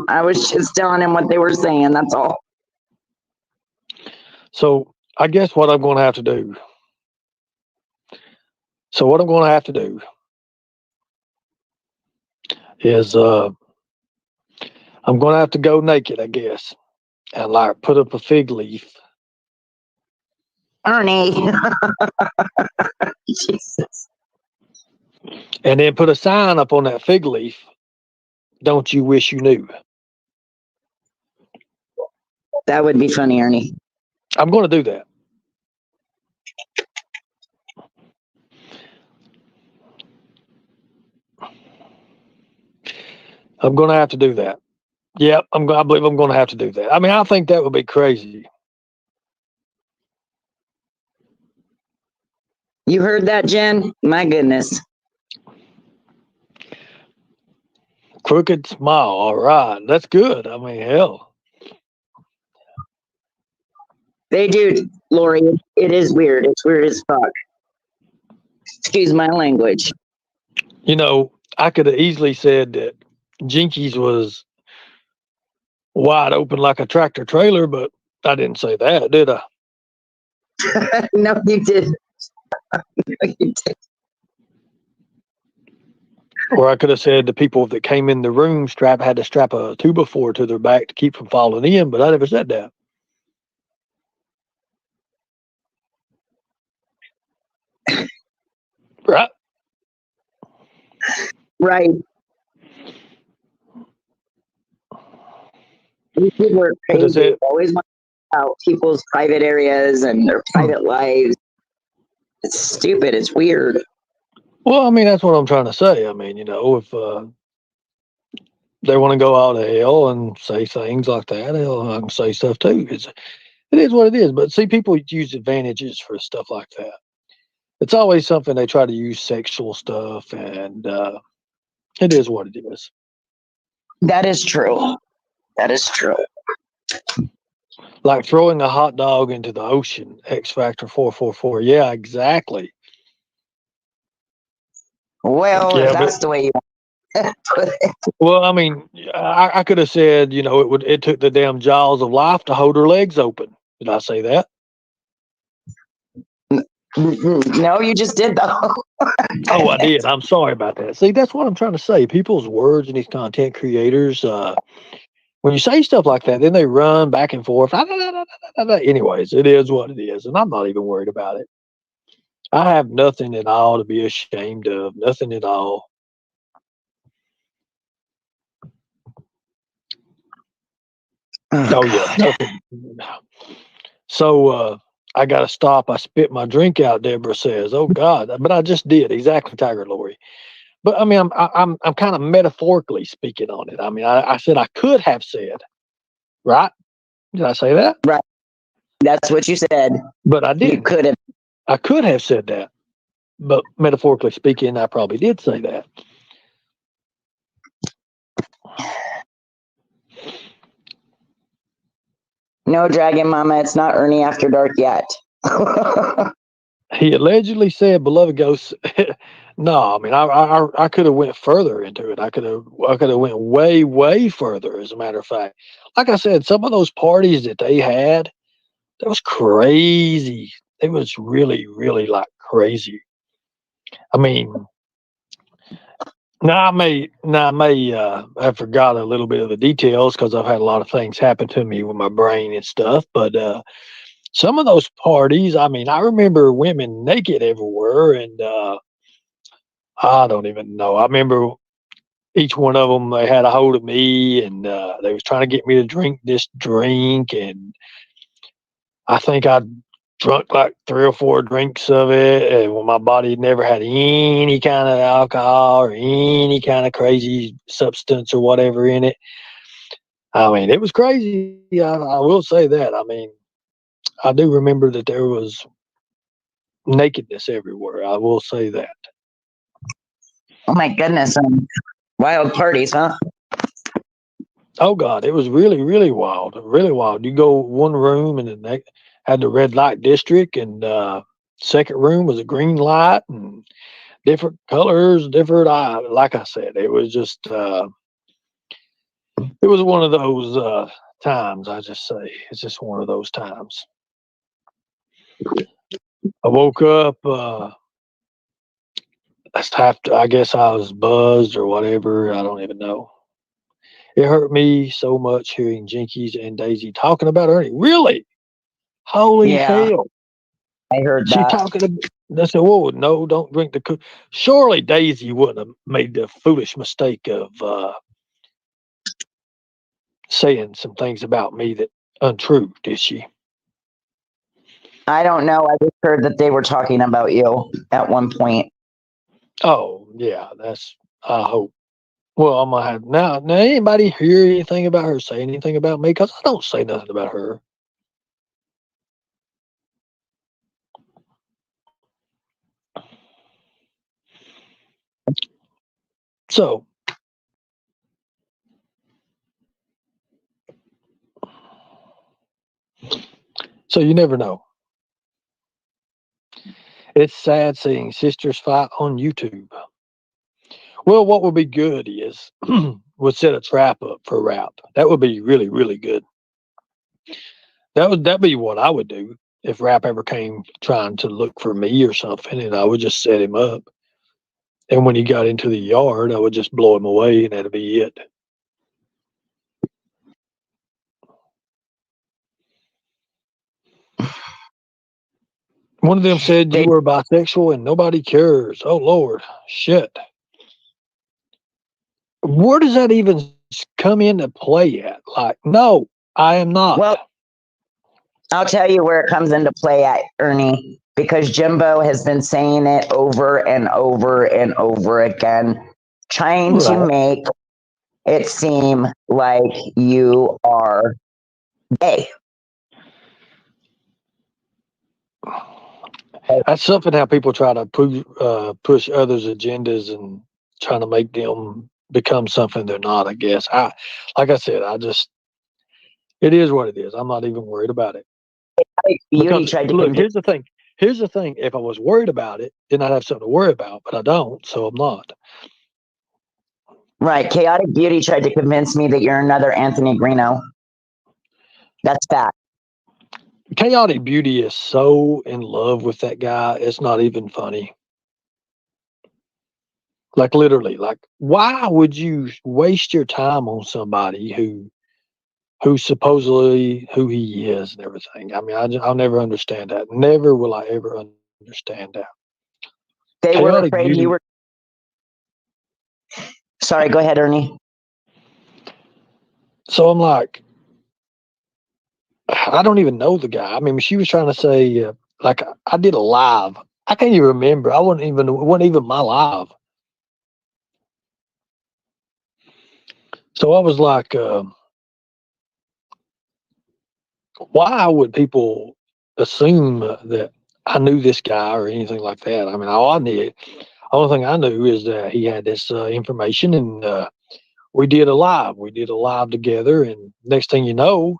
C: I was just telling him what they were saying, that's all.
A: So I guess what I'm going to have to do. So what I'm going to have to do is I'm going to have to go naked, I guess, and like put up a fig leaf
C: Ernie. Jesus.
A: And then put a sign up on that fig leaf. Don't you wish you knew?
C: That would be funny, Ernie.
A: I'm going to do that. I'm going to have to do that. Yep, I believe I'm going to have to do that. I mean, I think that would be crazy.
C: You heard that, Jen? My goodness.
A: Crooked smile. All right, that's good. I mean, hell.
C: They do, Lori. It is weird. It's weird as fuck. Excuse my language.
A: You know, I could have easily said that Jinkies was wide open like a tractor trailer, but I didn't say that, did I?
C: No, you didn't. No, you didn't.
A: Or I could have said the people that came in the room had to strap a 2x4 to their back to keep from falling in, but I never said that. Right?
C: Right. These people are
A: Could have
C: crazy.
A: said,
C: They always want to out people's private areas and their private lives. It's stupid. It's weird.
A: well, I mean, that's what I'm trying to say. I mean, you know, if they want to go out of hell and say things like that, hell, I can say stuff too. It is what it is. But see, people use advantages for stuff like that. It's always something they try to use sexual stuff, and it is what it is.
C: That is true. That is true.
A: Like throwing a hot dog into the ocean, X Factor 444. Yeah, exactly.
C: Well,
A: Yeah,
C: if
A: but
C: that's the way you put it.
A: well, I mean, I could have said, you know, it took the damn jaws of life to hold her legs open. Did I say that?
C: No, you just did though.
A: Oh, I did. I'm sorry about that. See, that's what I'm trying to say. People's words and these content creators, when you say stuff like that, then they run back and forth. Anyways, it is what it is, and I'm not even worried about it. I have nothing at all to be ashamed of. Nothing at all. Oh yeah, nothing. So I got to stop. I spit my drink out. Deborah says, "Oh God!" But I just did exactly, Tiger Lori. But I mean, I'm kind of metaphorically speaking on it. I mean, I said I could have said, right? Did I say that?
C: Right. That's what you said.
A: But I
C: You
A: didn't.
C: could have.
A: I could have said that, but metaphorically speaking, I probably did say that.
C: No, Dragon Mama, it's not Ernie After Dark yet.
A: He allegedly said, "Beloved ghost." No, I mean, I could have went further into it. I could have went way further. As a matter of fact, like I said, some of those parties that they had, that was crazy. It was really like crazy. I mean, now I may have forgot a little bit of the details because I've had a lot of things happen to me with my brain and stuff. But some of those parties, I mean, I remember women naked everywhere, and I don't even know. I remember each one of them, they had a hold of me, and they was trying to get me to drink this drink, and I think I drunk like 3 or 4 drinks of it, and when my body never had any kind of alcohol or any kind of crazy substance or whatever in it. I mean, it was crazy. I will say that. I mean, I do remember that there was nakedness everywhere. I will say that.
C: Oh my goodness. Wild parties, huh?
A: Oh God, it was really wild, really wild. You go one room and then they had the red light district, and second room was a green light and different colors, different. Like I said, it was just it was one of those times. I just say it's just one of those times. I woke up. I guess I was buzzed or whatever. I don't even know. It hurt me so much hearing Jinkies and Daisy talking about Ernie. Really? Holy
C: Yeah.
A: hell.
C: I heard
A: She
C: that.
A: talking about, I said, whoa, no, don't drink the cook. Surely Daisy wouldn't have made the foolish mistake of saying some things about me that untrue, did she?
C: I don't know. I just heard that they were talking about you at one point.
A: Oh, yeah, that's, I hope. Well, I'm gonna have now. Anybody hear anything about her? Say anything about me? Because I don't say nothing about her. So, so you never know. It's sad seeing sisters fight on YouTube. Well, what would be good is would set a trap up for rap. That would be really, really good. That'd be what I would do if rap ever came trying to look for me or something, and I would just set him up. And when he got into the yard, I would just blow him away, and that'd be it. One of them said
C: They
A: you were bisexual and nobody cares. Oh Lord, shit. Where does that even come into play at? Like, no, I am not.
C: well, I'll tell you where it comes into play at, Ernie, because Jimbo has been saying it over and over and over again, trying to
A: Right.
C: make it seem like you are gay.
A: That's something how people try to push others' agendas and trying to make them become something they're not. I guess like I said, it is what it is. I'm not even worried about it
C: Beauty
A: because
C: tried to
A: look,
C: convince.
A: here's the thing. Here's the thing. If I was worried about it, then I'd have something to worry about, but I don't, so I'm not.
C: Right, Chaotic Beauty tried to convince me that you're another Anthony Greeno. That's fact.
A: Chaotic Beauty is so in love with that guy. It's not even funny. Like literally, like why would you waste your time on somebody who's supposedly who he is and everything? I mean, I'll never understand that. Never will I ever understand that.
C: They were
A: Chaotic
C: afraid you
A: Beauty.
C: were. Sorry, go ahead, Ernie.
A: So I'm like, I don't even know the guy. I mean, she was trying to say like I did a live. I can't even remember. It wasn't even my live. So I was like, why would people assume that I knew this guy or anything like that? I mean, all I knew, only thing I knew is that he had this information, and we did a live. We did a live together, and next thing you know,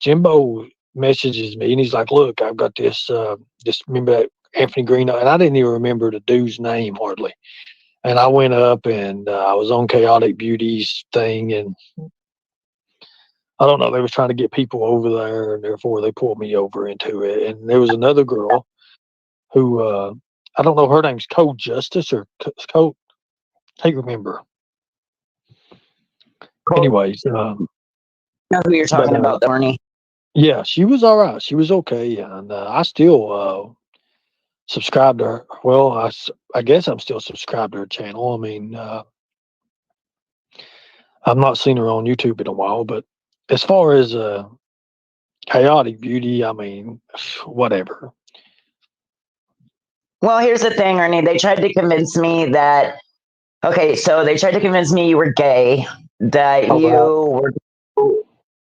A: Jimbo messages me, and he's like, "Look, I've got this. Remember that Anthony Greeno?" And I didn't even remember the dude's name hardly. And I went up, and I was on Chaotic Beauty's thing, and I don't know. They was trying to get people over there, and therefore they pulled me over into it. And there was another girl who I don't know. Her name's Code Justice or Code. I can't remember.
C: Cool.
A: Anyways,
C: Know who you're
A: but
C: talking about, Ernie.
A: yeah, she was all right. She was okay, and I still subscribe to her. Well, I guess I'm still subscribed to her channel. I mean, I've not seen her on YouTube in a while, but as far as Chaotic Beauty, I mean, whatever.
C: Well, here's the thing, Ernie. They tried to convince me that. Okay, so they tried to convince me you were gay, that
A: All
C: you were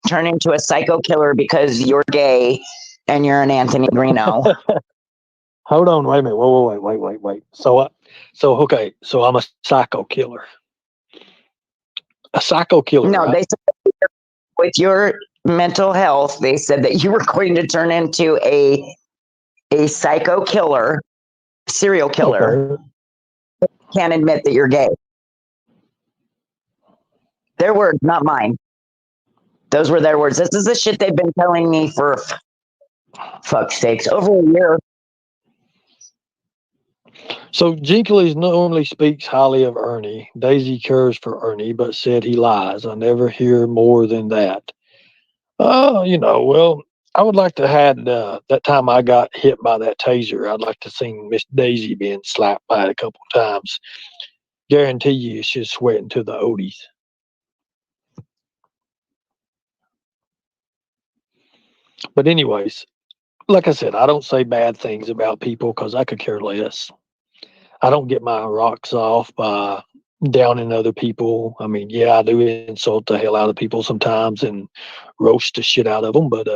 C: turn into a psycho killer because you're gay and you're an Anthony Greeno.
A: right. Hold on, wait a minute. Whoa, wait. So okay, so I'm a psycho killer. A psycho killer,
C: No,
A: right?
C: they said with your mental health, they said that you were going to turn into a psycho killer, serial killer.
A: Okay.
C: Can't admit that you're gay. Their words, not mine. Those were their words. This is the shit they've been telling me for fuck's sakes over a year.
A: So Jinkley's normally speaks highly of Ernie. Daisy cares for Ernie, but said he lies. I never hear more than that. Well, I would like to had that time I got hit by that taser. I'd like to seen Miss Daisy being slapped by it a couple of times. Guarantee you, she's sweating to the oldies. But anyways, like I said, I don't say bad things about people because I could care less. I don't get my rocks off by downing other people. I mean, yeah, I do insult the hell out of people sometimes and roast the shit out of them, but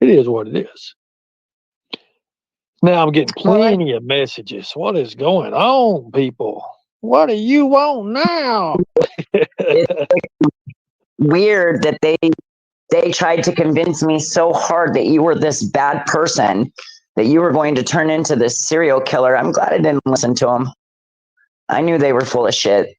A: it is what it is. Now I'm getting
C: Well,
A: plenty of messages. What is going on, people? What do you want now?
C: it's weird that they tried to convince me so hard that you were this bad person, that you were going to turn into this serial killer. I'm glad I didn't listen to them. I knew they were full of shit.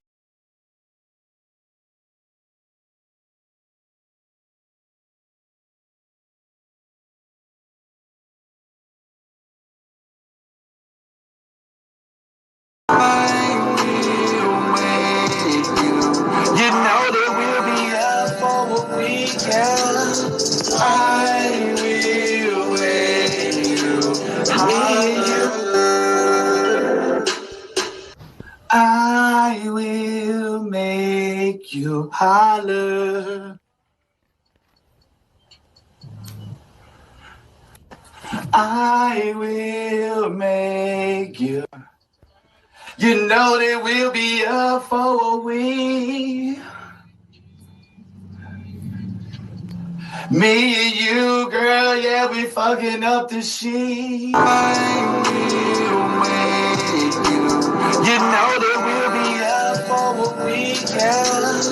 D: You know there will be a for weekend. I will make you holler. I will make you holler. I will make you. You know there will be a for week. Me and you, girl, yeah, we fucking up the sheet. I will make you. You know there will be a for weekend.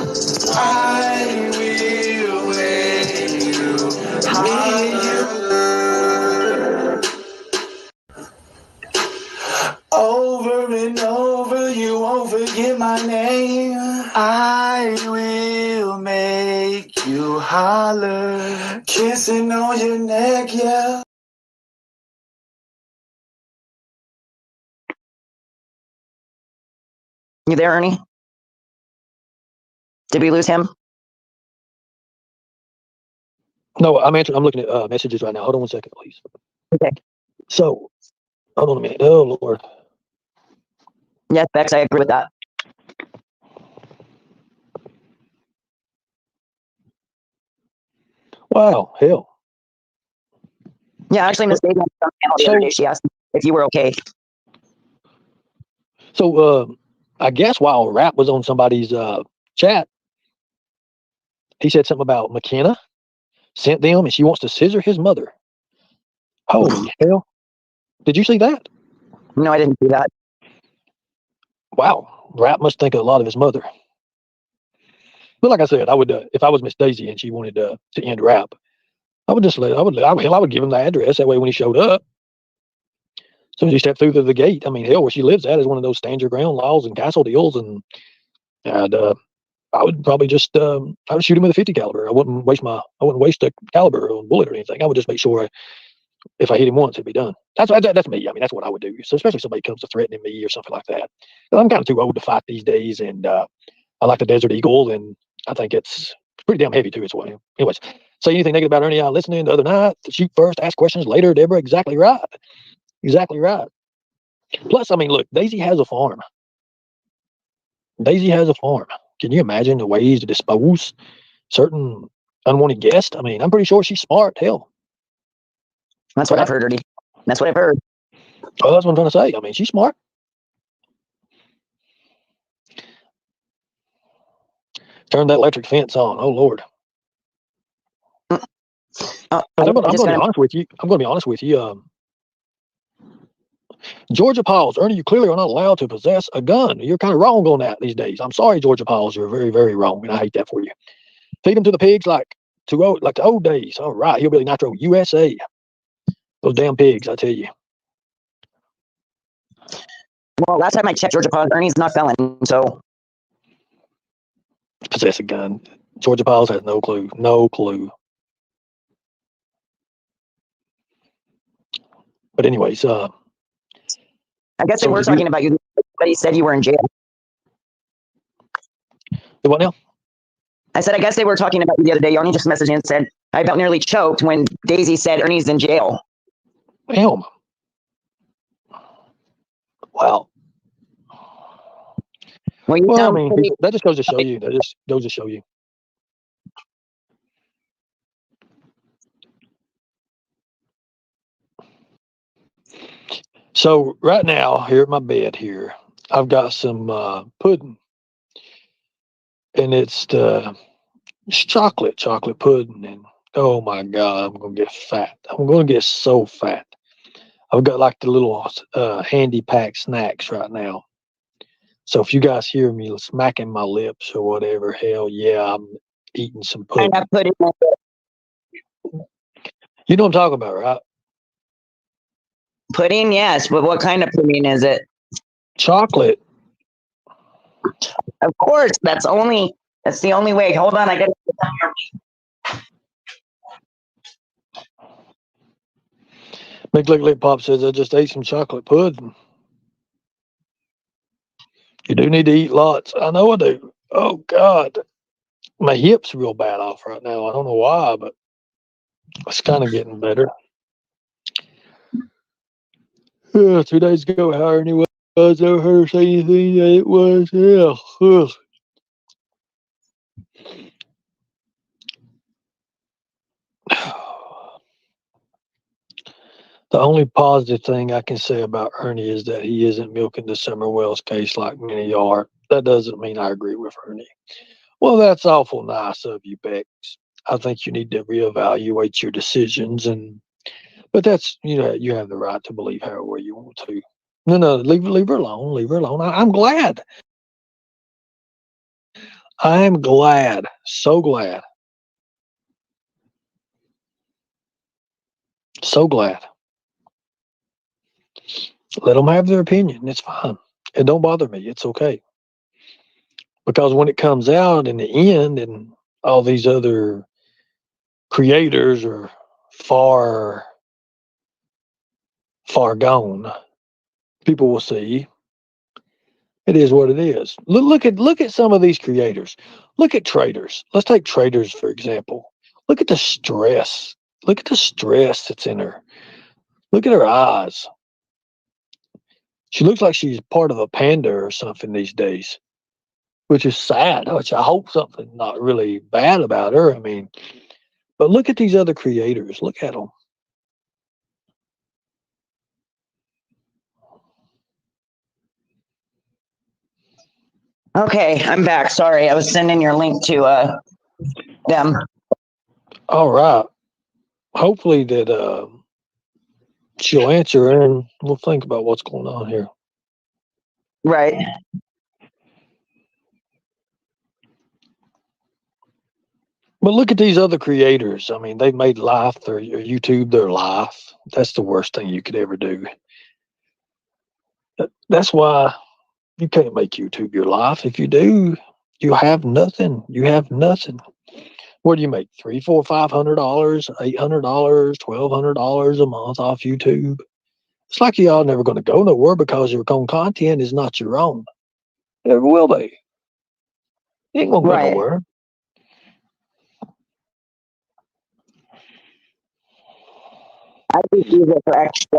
D: I will make you holler. Over and over, you won't forget my name. I will make you holler. Kissing on your neck, yeah.
C: You there, Ernie? Did we lose him?
A: No, I'm answering. I'm looking at messages right now. Hold on 1 second, please.
C: Okay.
A: So, hold on a minute. Oh Lord.
C: Yes, Bex, I agree with that.
A: Wow, hell.
C: Yeah, actually, Miss Daisy on the panel the other day, she asked if you were okay.
A: So, I guess while Rap was on somebody's chat, he said something about McKenna sent them and she wants to scissor his mother. Holy hell. Did you see that?
C: No, I didn't see that.
A: Wow. Rap must think a lot of his mother. But like I said, I would, if I was Miss Daisy and she wanted to end Rap, I would just I would give him the address. That way, when he showed up, as soon as he stepped through the gate, I mean, hell, where she lives at is one of those stand your ground laws and castle deals, and I would probably just I would shoot him with a 50 caliber. I wouldn't waste a caliber or a bullet or anything. I would just make sure if I hit him once, it'd be done. That's me. I mean, that's what I would do. So especially if somebody comes to threatening me or something like that. I'm kind of too old to fight these days, and I like the Desert Eagle, and I think it's pretty damn heavy too. It's way. Anyways, say anything negative about Ernie listening the other night? Shoot first, ask questions later. Deborah, exactly right. Exactly right. Plus, I mean, look, Daisy has a farm. Daisy has a farm. Can you imagine the ways to dispose certain unwanted guests? I mean, I'm pretty sure she's smart. Hell,
C: That's what I've heard, Ernie. That's what I've heard.
A: oh, that's what I'm trying to say. I mean, she's smart. Turn that electric fence on. Oh Lord. I'm going to be honest with you. I'm going to be honest with you. Georgia Pauls, Ernie, you clearly are not allowed to possess a gun. You're kind of wrong on that these days. I'm sorry, Georgia Pauls. You're very, very wrong, and I hate that for you. Feed them to the pigs like the old days. All right, Hillbilly Nitro USA. Those damn pigs, I tell you.
C: Well, last time I checked, Georgia Paws, Ernie's not felon, so.
A: Possess a gun. Georgia Pauls has no clue. No clue. But anyways,
C: I guess they
A: so
C: were talking about you, but he said you were in jail.
A: what now?
C: I said, I guess they were talking about you the other day. Ernie just messaged me and said, I about nearly choked when Daisy said Ernie's in jail.
A: Damn. Well,
C: Well, you
A: I
C: know,
A: mean, that just goes to show you. That just goes to show you. So right now, here at my bed here, I've got some pudding, and it's chocolate pudding, and oh my God, I'm gonna get fat. I'm gonna get so fat. I've got like the little handy pack snacks right now. So if you guys hear me smacking my lips or whatever, hell yeah, I'm eating some
C: I
A: pudding.
C: put it
A: You know what I'm talking about, right?
C: pudding, yes, but what kind of pudding is it?
A: Chocolate.
C: Of course, that's the only way. Hold on, I got
A: Big Lick Lick Pop says I just ate some chocolate pudding. You do need to eat lots. I know I do. Oh God. My hip's real bad off right now. I don't know why, but it's kind of getting better. 2 days ago, how Ernie was. I never heard her say anything that it was. Yeah. Ugh. The only positive thing I can say about Ernie is that he isn't milking the Summer Wells case like many are. That doesn't mean I agree with Ernie. Well, that's awful nice of you, Bex. I think you need to reevaluate your decisions, but that's you have the right to believe however you want to. No, leave her alone. Leave her alone. I'm glad. I'm glad. So glad. So glad. Let them have their opinion. It's fine. It don't bother me. It's okay. Because when it comes out in the end and all these other creators are far, far gone, people will see it is what it is. Look at some of these creators. Look at traders. Let's take traders for example. Look at the stress. Look at the stress that's in her. Look at her eyes. She looks like she's part of a panda or something these days, which is sad. Which I hope something not really bad about her. I mean, but look at these other creators. Look at them.
C: Okay, I'm back. Sorry, I was sending your link to them.
A: All right. Hopefully that she'll answer and we'll think about what's going on here.
C: Right.
A: But look at these other creators. I mean, they've made life their YouTube their life. That's the worst thing you could ever do. That's why you can't make YouTube your life. If you do, you have nothing. You have nothing. What do you make? $300, $400, $500, $800, $1,200 a month off YouTube? It's like y'all never going to go nowhere because your own content is not your own. Never will they. You ain't gonna go
C: Right.
A: nowhere.
C: I just use it for extra.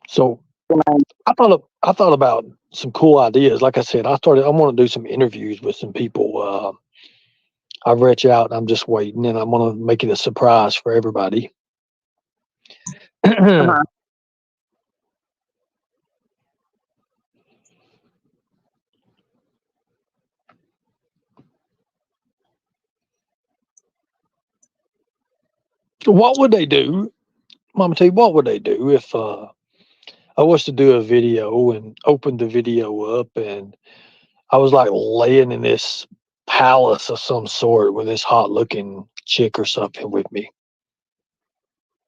A: So I thought about some cool ideas. Like I said, I want to do some interviews with some people. I've reached out. I'm just waiting, and I'm gonna make it a surprise for everybody.
C: Uh-huh.
A: What would they do, Mama T? What would they do if I was to do a video and open the video up, and I was like laying in this palace of some sort with this hot looking chick or something with me?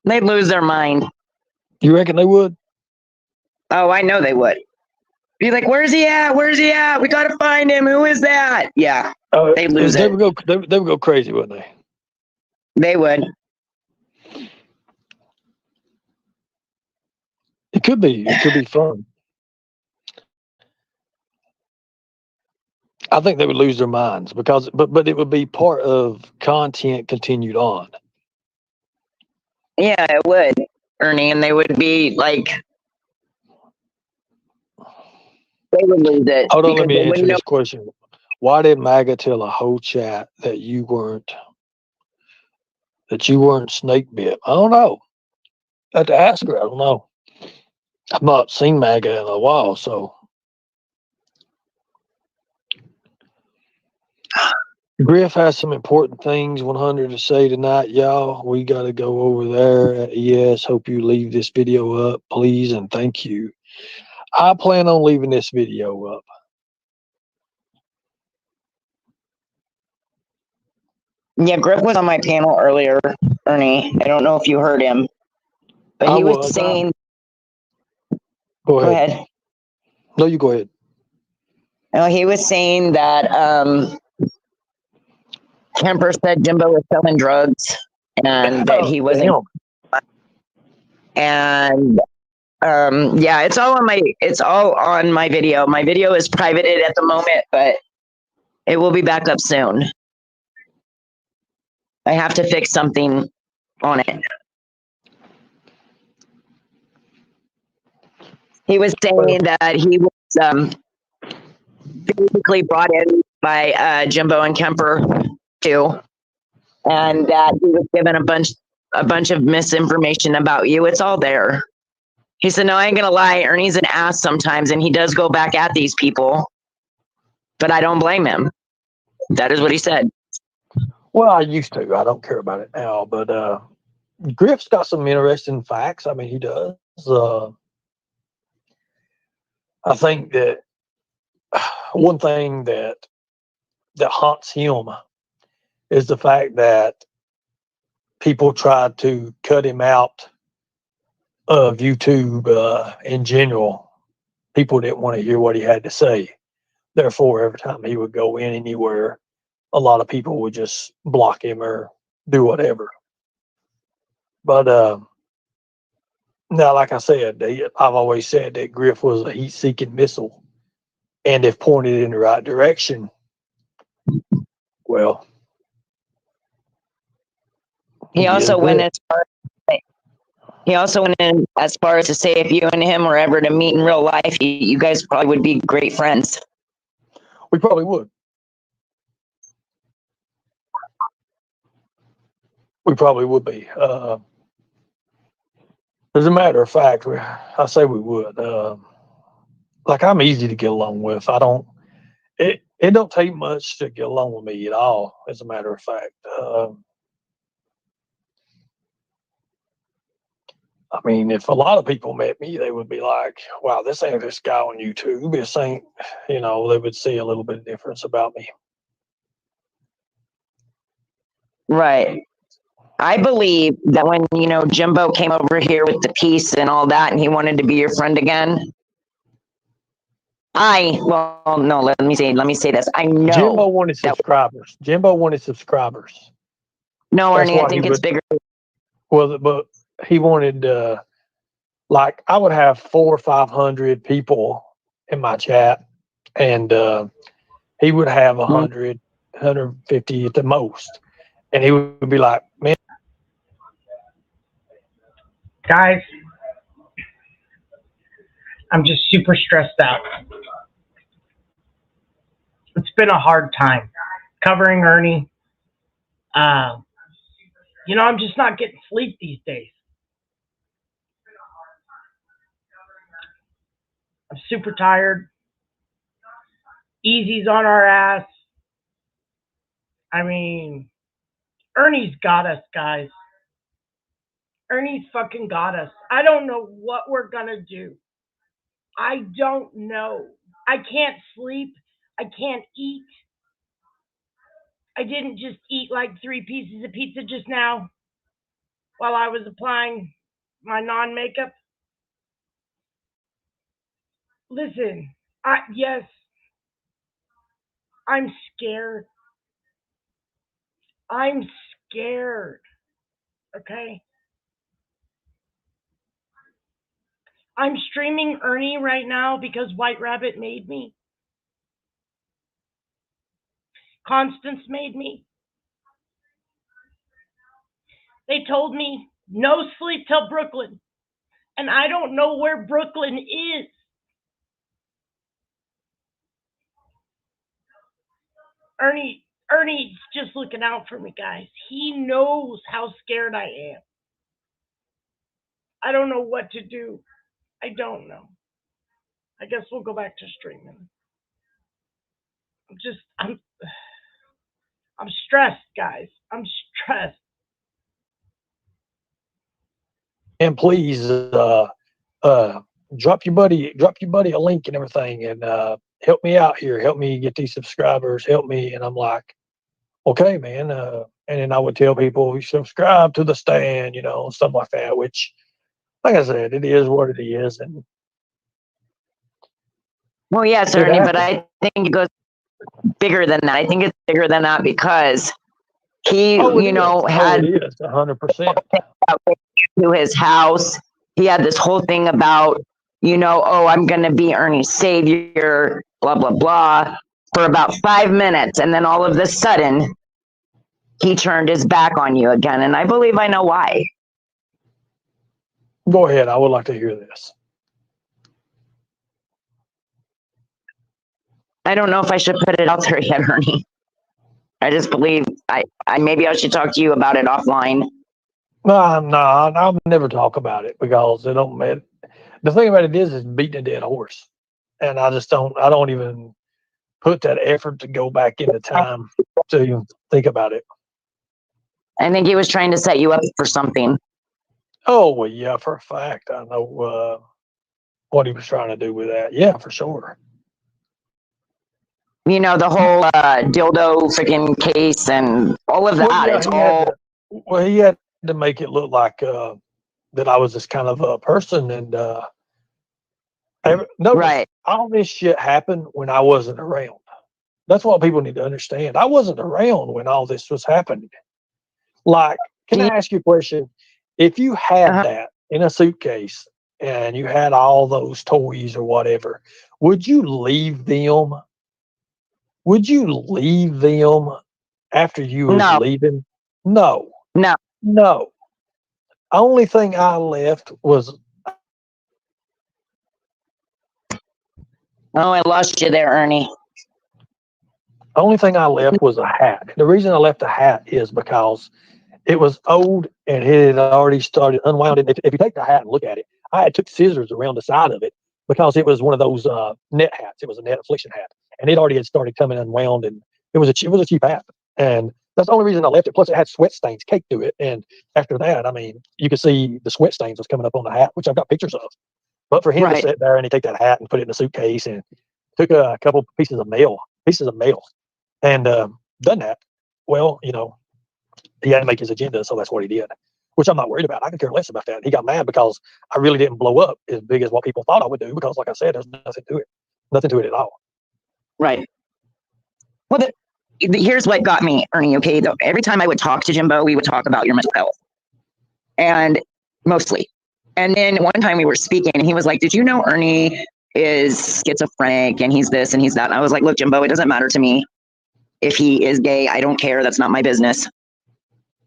C: They'd lose their mind.
A: You reckon they would?
C: Oh, I know they would. Be like, where's he at? Where's he at? We gotta find him. Who is that? Yeah, they'd lose
A: they
C: it.
A: would go. They would go crazy, wouldn't they?
C: They would.
A: It could be. It could be fun. I think they would lose their minds because, but it would be part of content continued on.
C: Yeah, it would, Ernie, and they would be like, they would lose it
A: Hold on, let
C: because
A: me
C: they
A: answer
C: wouldn't know.
A: this question. Why did MAGA tell a whole chat that you weren't snake bit? I don't know. I had to ask her. I don't know. I've not seen MAGA in a while, so Griff has some important things 100 to say tonight, y'all. We got to go over there at ES. Hope you leave this video up, please, and thank you. I plan on leaving this video up.
C: Yeah, Griff was on my panel earlier, Ernie. I don't know if you heard him, but he was saying,
A: Go
C: go
A: ahead.
C: ahead.
A: No, you go ahead.
C: No, he was saying that Kemper said Jimbo was selling drugs and that he wasn't. And yeah, it's all on my video. My video is privated at the moment, but it will be back up soon. I have to fix something on it. He was saying that he was basically brought in by Jimbo and Kemper too, and that he was given a bunch of misinformation about you. It's all there. He said, "No, I ain't gonna lie. Ernie's an ass sometimes, and he does go back at these people, but I don't blame him." That is what he said.
A: Well, I used to. I don't care about it now, but Griff's got some interesting facts. I mean, he does. I think that one thing that haunts him is the fact that people tried to cut him out of YouTube in general. People didn't want to hear what he had to say. Therefore, every time he would go in anywhere, a lot of people would just block him or do whatever. But now, like I said, I've always said that Griff was a heat-seeking missile, and if pointed in the right direction, well,
C: He also went as far as to say if you and him were ever to meet in real life, you guys probably would be great friends.
A: We probably would. We probably would be. As a matter of fact, I say we would. Like, I'm easy to get along with. I don't. It don't take much to get along with me at all. As a matter of fact, I mean, if a lot of people met me, they would be like, "Wow, this ain't this guy on YouTube. This ain't," they would see a little bit of difference about me.
C: Right. I believe that when, Jimbo came over here with the peace and all that, and he wanted to be your friend again. No, let me say this. I know
A: Jimbo wanted subscribers. Jimbo wanted subscribers.
C: No, Ernie, I think it's bigger.
A: Well, but he wanted, like, I would have 400 or 500 people in my chat, and he would have 100, 150 at the most. And he would be like, "Man,
E: guys, I'm just super stressed out. It's been a hard time covering Ernie. I'm just not getting sleep these days. I'm super tired. Easy's on our ass. I mean, Ernie's got us, guys. Ernie's fucking got us. I don't know what we're gonna do. I don't know. I can't sleep. I can't eat. I didn't just eat like 3 pieces of pizza just now while I was applying my non-makeup. Listen, yes, I'm scared. I'm scared. Okay? I'm streaming Ernie right now because White Rabbit made me. Constance made me. They told me no sleep till Brooklyn. And I don't know where Brooklyn is. Ernie's just looking out for me, guys. He knows how scared I am. I don't know what to do. I don't know. I guess we'll go back to streaming. I'm stressed, guys. I'm stressed.
A: And please, drop your buddy a link and everything, and help me out here. Help me get these subscribers. Help me. And I'm like, okay, man. And then I would tell people, subscribe to the stand, stuff like that. Which, like I said, it is what it is. And
C: Well, yes, Ernie, but I think it goes bigger than that. I think it's bigger than that because he, had
A: it is 100%.
C: to his house. He had this whole thing about, I'm going to be Ernie's savior, blah, blah, blah, for about 5 minutes. And then all of a sudden, he turned his back on you again. And I believe I know why.
A: Go ahead. I would like to hear this.
C: I don't know if I should put it out there yet, Ernie. I just believe I maybe I should talk to you about it offline.
A: No, I'll never talk about it because it don't matter. The thing about it is beating a dead horse. And I don't even put that effort to go back into time to think about it.
C: I think he was trying to set you up for something.
A: Oh, well, yeah, for a fact. I know what he was trying to do with that. Yeah, for sure.
C: The whole dildo freaking case and all of that.
A: He had to make it look like that I was this kind of a person. And
C: right.
A: All this shit happened when I wasn't around. That's what people need to understand. I wasn't around when all this was happening. Like, can I ask you a question? If you had that in a suitcase and you had all those toys or whatever, would you leave them? Would you leave them after you was leaving? No.
C: No.
A: Only thing I left was.
C: Oh, I lost you there, Ernie.
A: Only thing I left was a hat. The reason I left the hat is because it was old and it had already started unwound. If you take the hat and look at it, I had took scissors around the side of it because it was one of those net hats. It was a net affliction hat, and it already had started coming unwound, and it was a cheap hat. And that's the only reason I left it. Plus, it had sweat stains caked to it. And after that, I mean, you could see the sweat stains was coming up on the hat, which I've got pictures of. But for him to sit there and he take that hat and put it in a suitcase and took a couple pieces of mail, and done that, well, he had to make his agenda, so that's what he did, which I'm not worried about. I could care less about that. He got mad because I really didn't blow up as big as what people thought I would do because, like I said, there's nothing to it at all.
C: Right. Well, here's what got me, Ernie, okay? Every time I would talk to Jimbo, we would talk about your mental health, and mostly. And then one time we were speaking, and he was like, did you know Ernie is schizophrenic, and he's this, and he's that? And I was like, look, Jimbo, it doesn't matter to me. If he is gay, I don't care. That's not my business.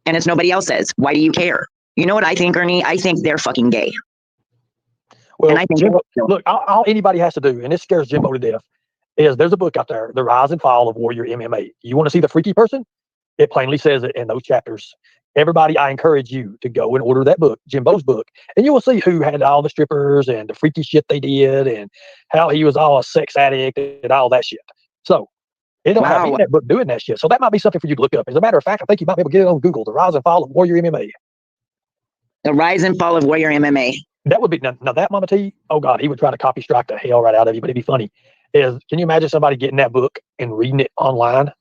C: And it's nobody else's. Why do you care? You know what I think, Ernie? I think they're fucking gay.
A: Well, and I think Jimbo, look, all anybody has to do, and this scares Jimbo to death, is there's a book out there, The Rise and Fall of Warrior MMA. You want to see the freaky person? It plainly says it in those chapters. Everybody, I encourage you to go and order that book, Jimbo's book, and you will see who had all the strippers and the freaky shit they did and how he was all a sex addict and all that shit. So, it don't have in that book doing that shit. So that might be something for you to look up. As a matter of fact, I think you might be able to get it on Google, The Rise and Fall of Warrior MMA.
C: The Rise and Fall of Warrior MMA.
A: That would be, now that Mama T, oh God, he would try to copy strike the hell right out of you, but it'd be funny. Can you imagine somebody getting that book and reading it online?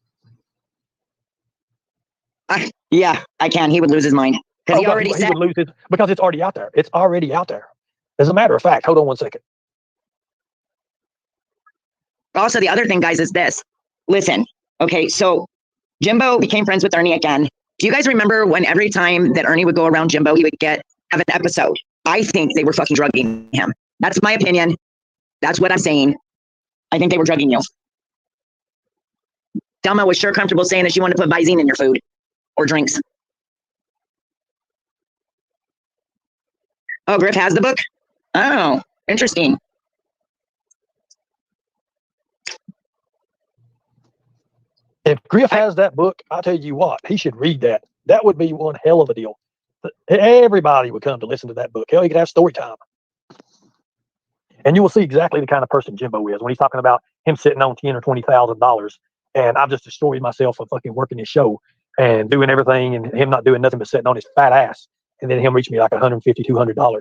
C: Yeah, I can. He would lose his mind. Because he already said.
A: He would lose his, because it's already out there. It's already out there. As a matter of fact, hold on one second.
C: Also, the other thing, guys, is this. Listen, okay, so Jimbo became friends with Ernie again. Do you guys remember when every time that Ernie would go around Jimbo, he would have an episode? I think they were fucking drugging him. That's my opinion. That's what I'm saying. I think they were drugging you. Delma was sure comfortable saying that she wanted to put Visine in your food or drinks. Oh, Griff has the book? Oh, interesting.
A: If Griff has that book, I'll tell you what, he should read that. That would be one hell of a deal. Everybody would come to listen to that book. Hell, you could have story time. And you will see exactly the kind of person Jimbo is when he's talking about him sitting on $10,000 or $20,000, and I've just destroyed myself for fucking working his show and doing everything, and him not doing nothing but sitting on his fat ass, and then him reach me like $150, $200.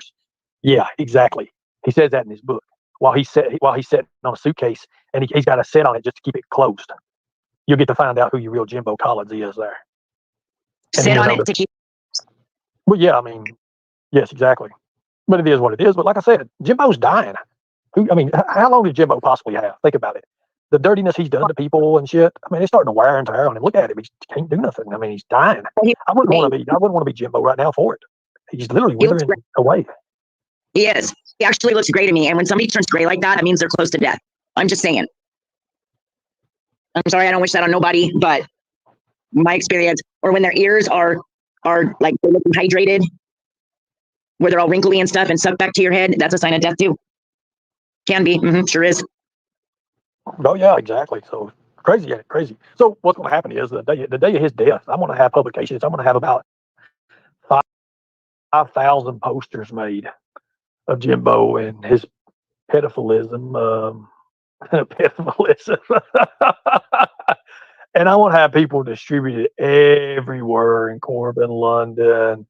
A: Yeah, exactly. He says that in his book while he's sitting on a suitcase, and he's got to sit on it just to keep it closed. You'll get to find out who your real Jimbo Collins is there. And
C: Sit on it to keep.
A: Well, yeah, I mean, yes, exactly. But it is what it is. But like I said, Jimbo's dying. How long did Jimbo possibly have? Think about it. The dirtiness he's done to people and shit. I mean, it's starting to wear and tear on him. Look at him. He can't do nothing. I mean, he's dying. I wouldn't want to be Jimbo right now for it. He's literally withering away.
C: He is. He actually looks gray to me. And when somebody turns gray like that, it means they're close to death. I'm just saying. I'm sorry, I don't wish that on nobody, but my experience, or when their ears are like they're looking hydrated, where they're all wrinkly and stuff and sucked back to your head, that's a sign of death too. Can be. Sure is.
A: Oh yeah, exactly. So crazy. So what's going to happen is the day of his death, I'm going to have publications. I'm going to have about 5,000 posters made of Jimbo and his pedophilism. And I want to have people distributed everywhere in Corbin, London,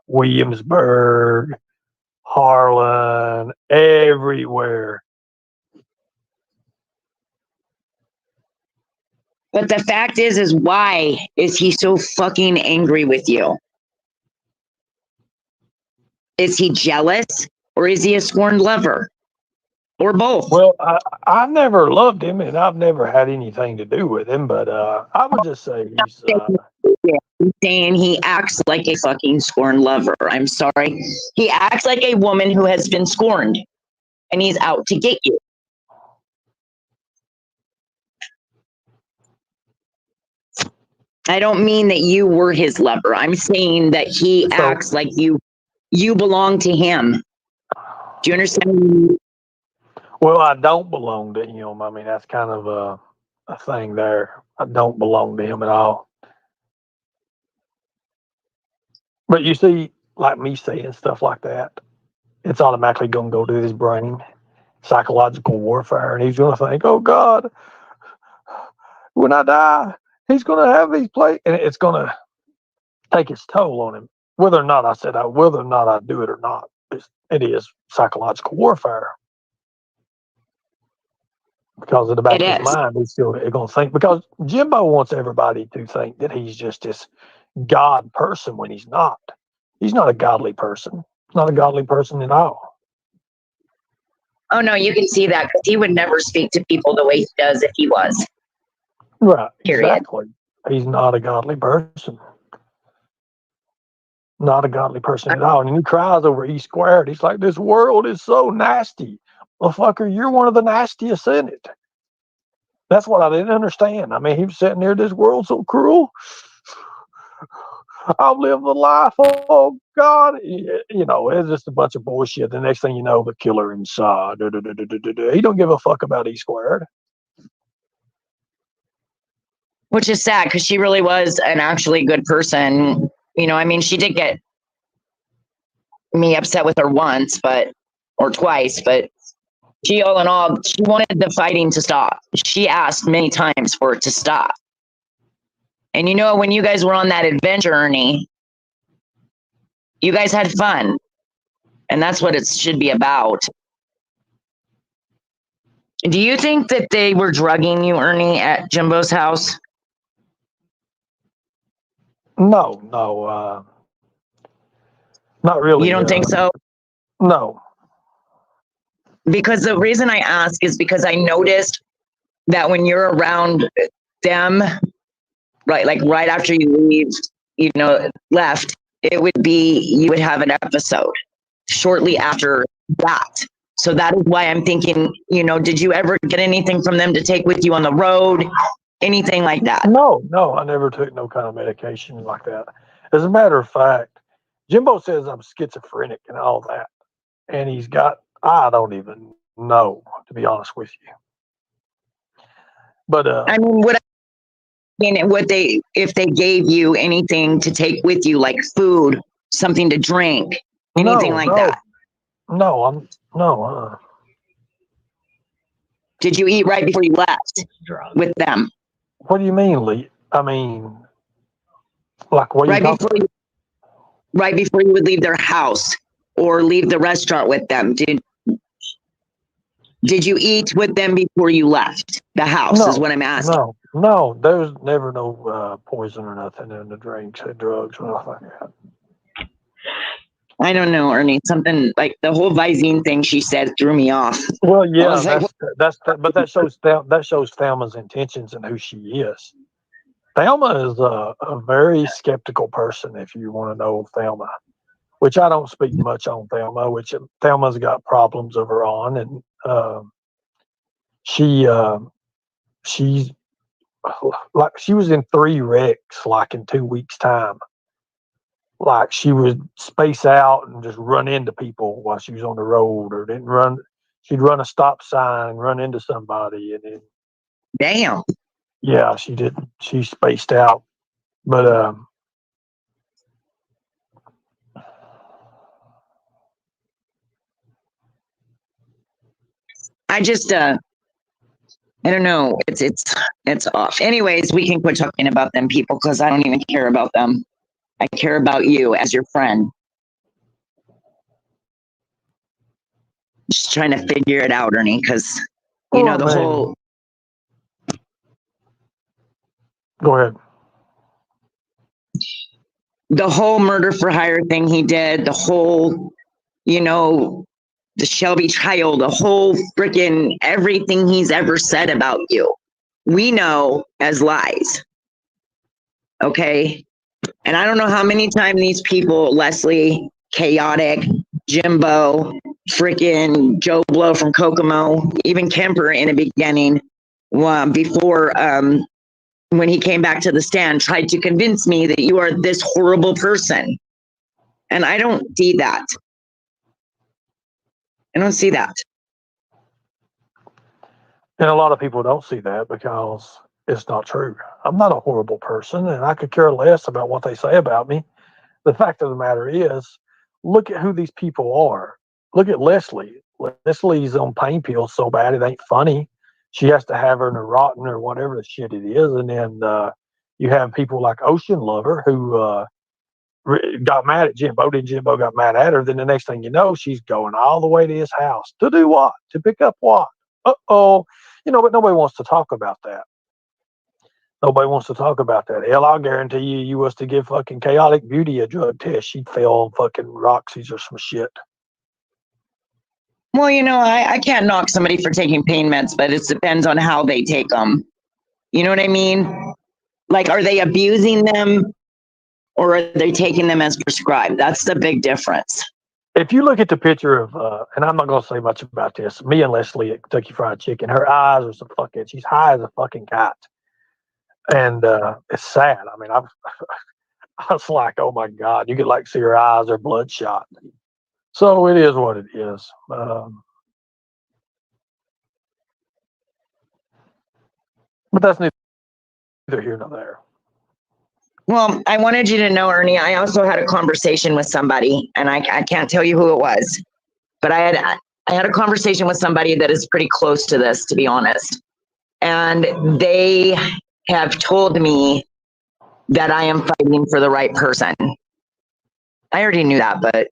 A: Williamsburg, Harlan, everywhere.
C: But the fact is why is he so fucking angry with you? Is he jealous, or is he a scorned lover? Or both?
A: Well, I never loved him, and I've never had anything to do with him, but I would just say he's
C: saying he acts like a fucking scorned lover. I'm sorry. He acts like a woman who has been scorned, and he's out to get you. I don't mean that you were his lover. I'm saying that he acts like you belong to him. Do you understand?
A: Well, I don't belong to him. I mean, that's kind of a thing there. I don't belong to him at all. But you see, like me saying stuff like that, it's automatically going to go to his brain, psychological warfare, and he's going to think, oh, God, when I die, he's going to have these plates, and it's going to take its toll on him. Whether or not I do it or not, it is psychological warfare. Because of the back of his mind, he's still going to think. Because Jimbo wants everybody to think that he's just this God person when he's not. He's not a godly person. Not a godly person at all.
C: Oh, no, you can see that because he would never speak to people the way he does if he was.
A: Right,
C: period.
A: Exactly. He's not a godly person. Not a godly person at all. And he cries over E squared. He's like, this world is so nasty. Well, fucker, you're one of the nastiest in it. That's what I didn't understand. I mean, he was sitting there, this world's so cruel. I've lived the life. Oh, God. You know, it's just a bunch of bullshit. The next thing you know, the killer inside. He don't give a fuck about E squared.
C: Which is sad because she really was an actually good person. You know, I mean, she did get me upset with her once, or twice, but she, all in all, she wanted the fighting to stop. She asked many times for it to stop. And you know, when you guys were on that adventure, Ernie, you guys had fun. And that's what it should be about. Do you think that they were drugging you, Ernie, at Jimbo's house?
A: No, not really.
C: You don't think so?
A: No.
C: Because the reason I ask is because I noticed that when you're around them, right after you left, it would be, you would have an episode shortly after that. So that is why I'm thinking, did you ever get anything from them to take with you on the road? anything like that?
A: No, I never took no kind of medication like that. As a matter of fact, Jimbo says I'm schizophrenic and all that, and he's got, I don't even know, to be honest with you. But
C: I mean, if they gave you anything to take with you, like food, something to drink, anything like that?
A: No.
C: Did you eat right before you left with them?
A: What do you mean, Lee? I mean, like what are you talking about?
C: Right before you would leave their house or leave the restaurant with them, did you eat with them before you left the house?
A: No,
C: is what I'm asking.
A: No. There's never no poison or nothing in the drinks or drugs or nothing like that.
C: I don't know, Ernie. Something like the whole Visine thing she said threw me off.
A: Well, yeah,
C: like,
A: but that shows Thelma's intentions and who she is. Thelma is a very skeptical person. If you want to know Thelma, which I don't speak much on Thelma, which Thelma's got problems of her own, and she's like she was in 3 wrecks like in 2 weeks time. Like she would space out and just run into people while she was on the road, or didn't run. She'd run a stop sign and run into somebody, and then
C: damn.
A: Yeah, she did. She spaced out, but
C: I just I don't know. It's off. Anyways, we can quit talking about them people because I don't even care about them. I care about you as your friend. Just trying to figure it out, Ernie, because you know the whole.
A: Go ahead.
C: The whole murder for hire thing he did, the whole, the Shelby trial, the whole freaking everything he's ever said about you, we know as lies. Okay. And I don't know how many times these people, Leslie, Chaotic, Jimbo, freaking Joe Blow from Kokomo, even Kemper in the beginning, before when he came back to the stand, tried to convince me that you are this horrible person. And I don't see that. I don't see that.
A: And a lot of people don't see that because it's not true. I'm not a horrible person, and I could care less about what they say about me. The fact of the matter is, look at who these people are. Look at Leslie. Leslie's on pain pills so bad it ain't funny. She has to have her Neurontin or whatever the shit it is, and then you have people like Ocean Lover who got mad at Jimbo. Then Jimbo got mad at her. Then the next thing you know, she's going all the way to his house to do what? To pick up what? Uh-oh. But nobody wants to talk about that. Nobody wants to talk about that. Hell, I'll guarantee you was to give fucking Chaotic Beauty a drug test, she'd fail on fucking Roxy's or some shit.
C: Well, I can't knock somebody for taking pain meds, but it depends on how they take them. You know what I mean? Like, are they abusing them or are they taking them as prescribed? That's the big difference.
A: If you look at the picture of, and I'm not going to say much about this, me and Leslie at Kentucky Fried Chicken, her eyes are some fucking, she's high as a fucking cat. And it's sad. I mean, I was like, oh my God, you could like see her eyes are bloodshot. So it is what it is. But that's neither here nor there.
C: Well, I wanted you to know, Ernie, I also had a conversation with somebody, and I can't tell you who it was, but I had a conversation with somebody that is pretty close to this, to be honest. And they have told me that I am fighting for the right person. I already knew that, but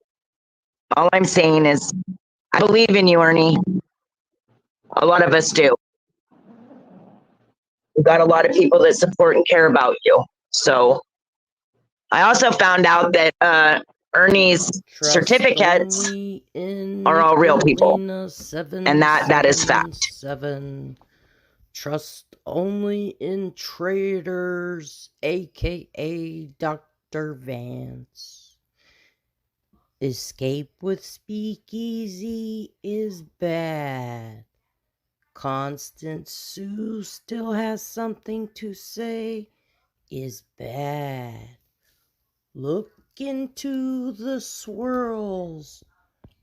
C: all I'm saying is I believe in you, Ernie. A lot of us do. We've got a lot of people that support and care about you. So I also found out that Ernie's certificates are all real people. And that is fact.
F: Trust only in traders, aka Dr. Vance. Escape with Speakeasy is bad. Constant Sue still has something to say is bad. Look into the swirls.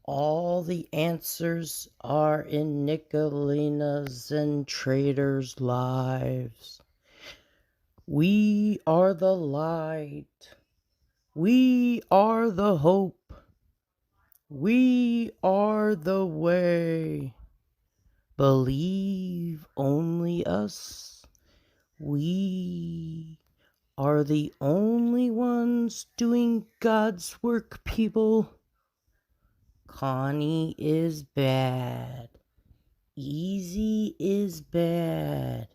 F: All the answers are in Nicolina's and Trader's lives. We are the light. We are the hope. We are the way. Believe only us. We are the only ones doing God's work, people. Connie is bad. Easy is bad.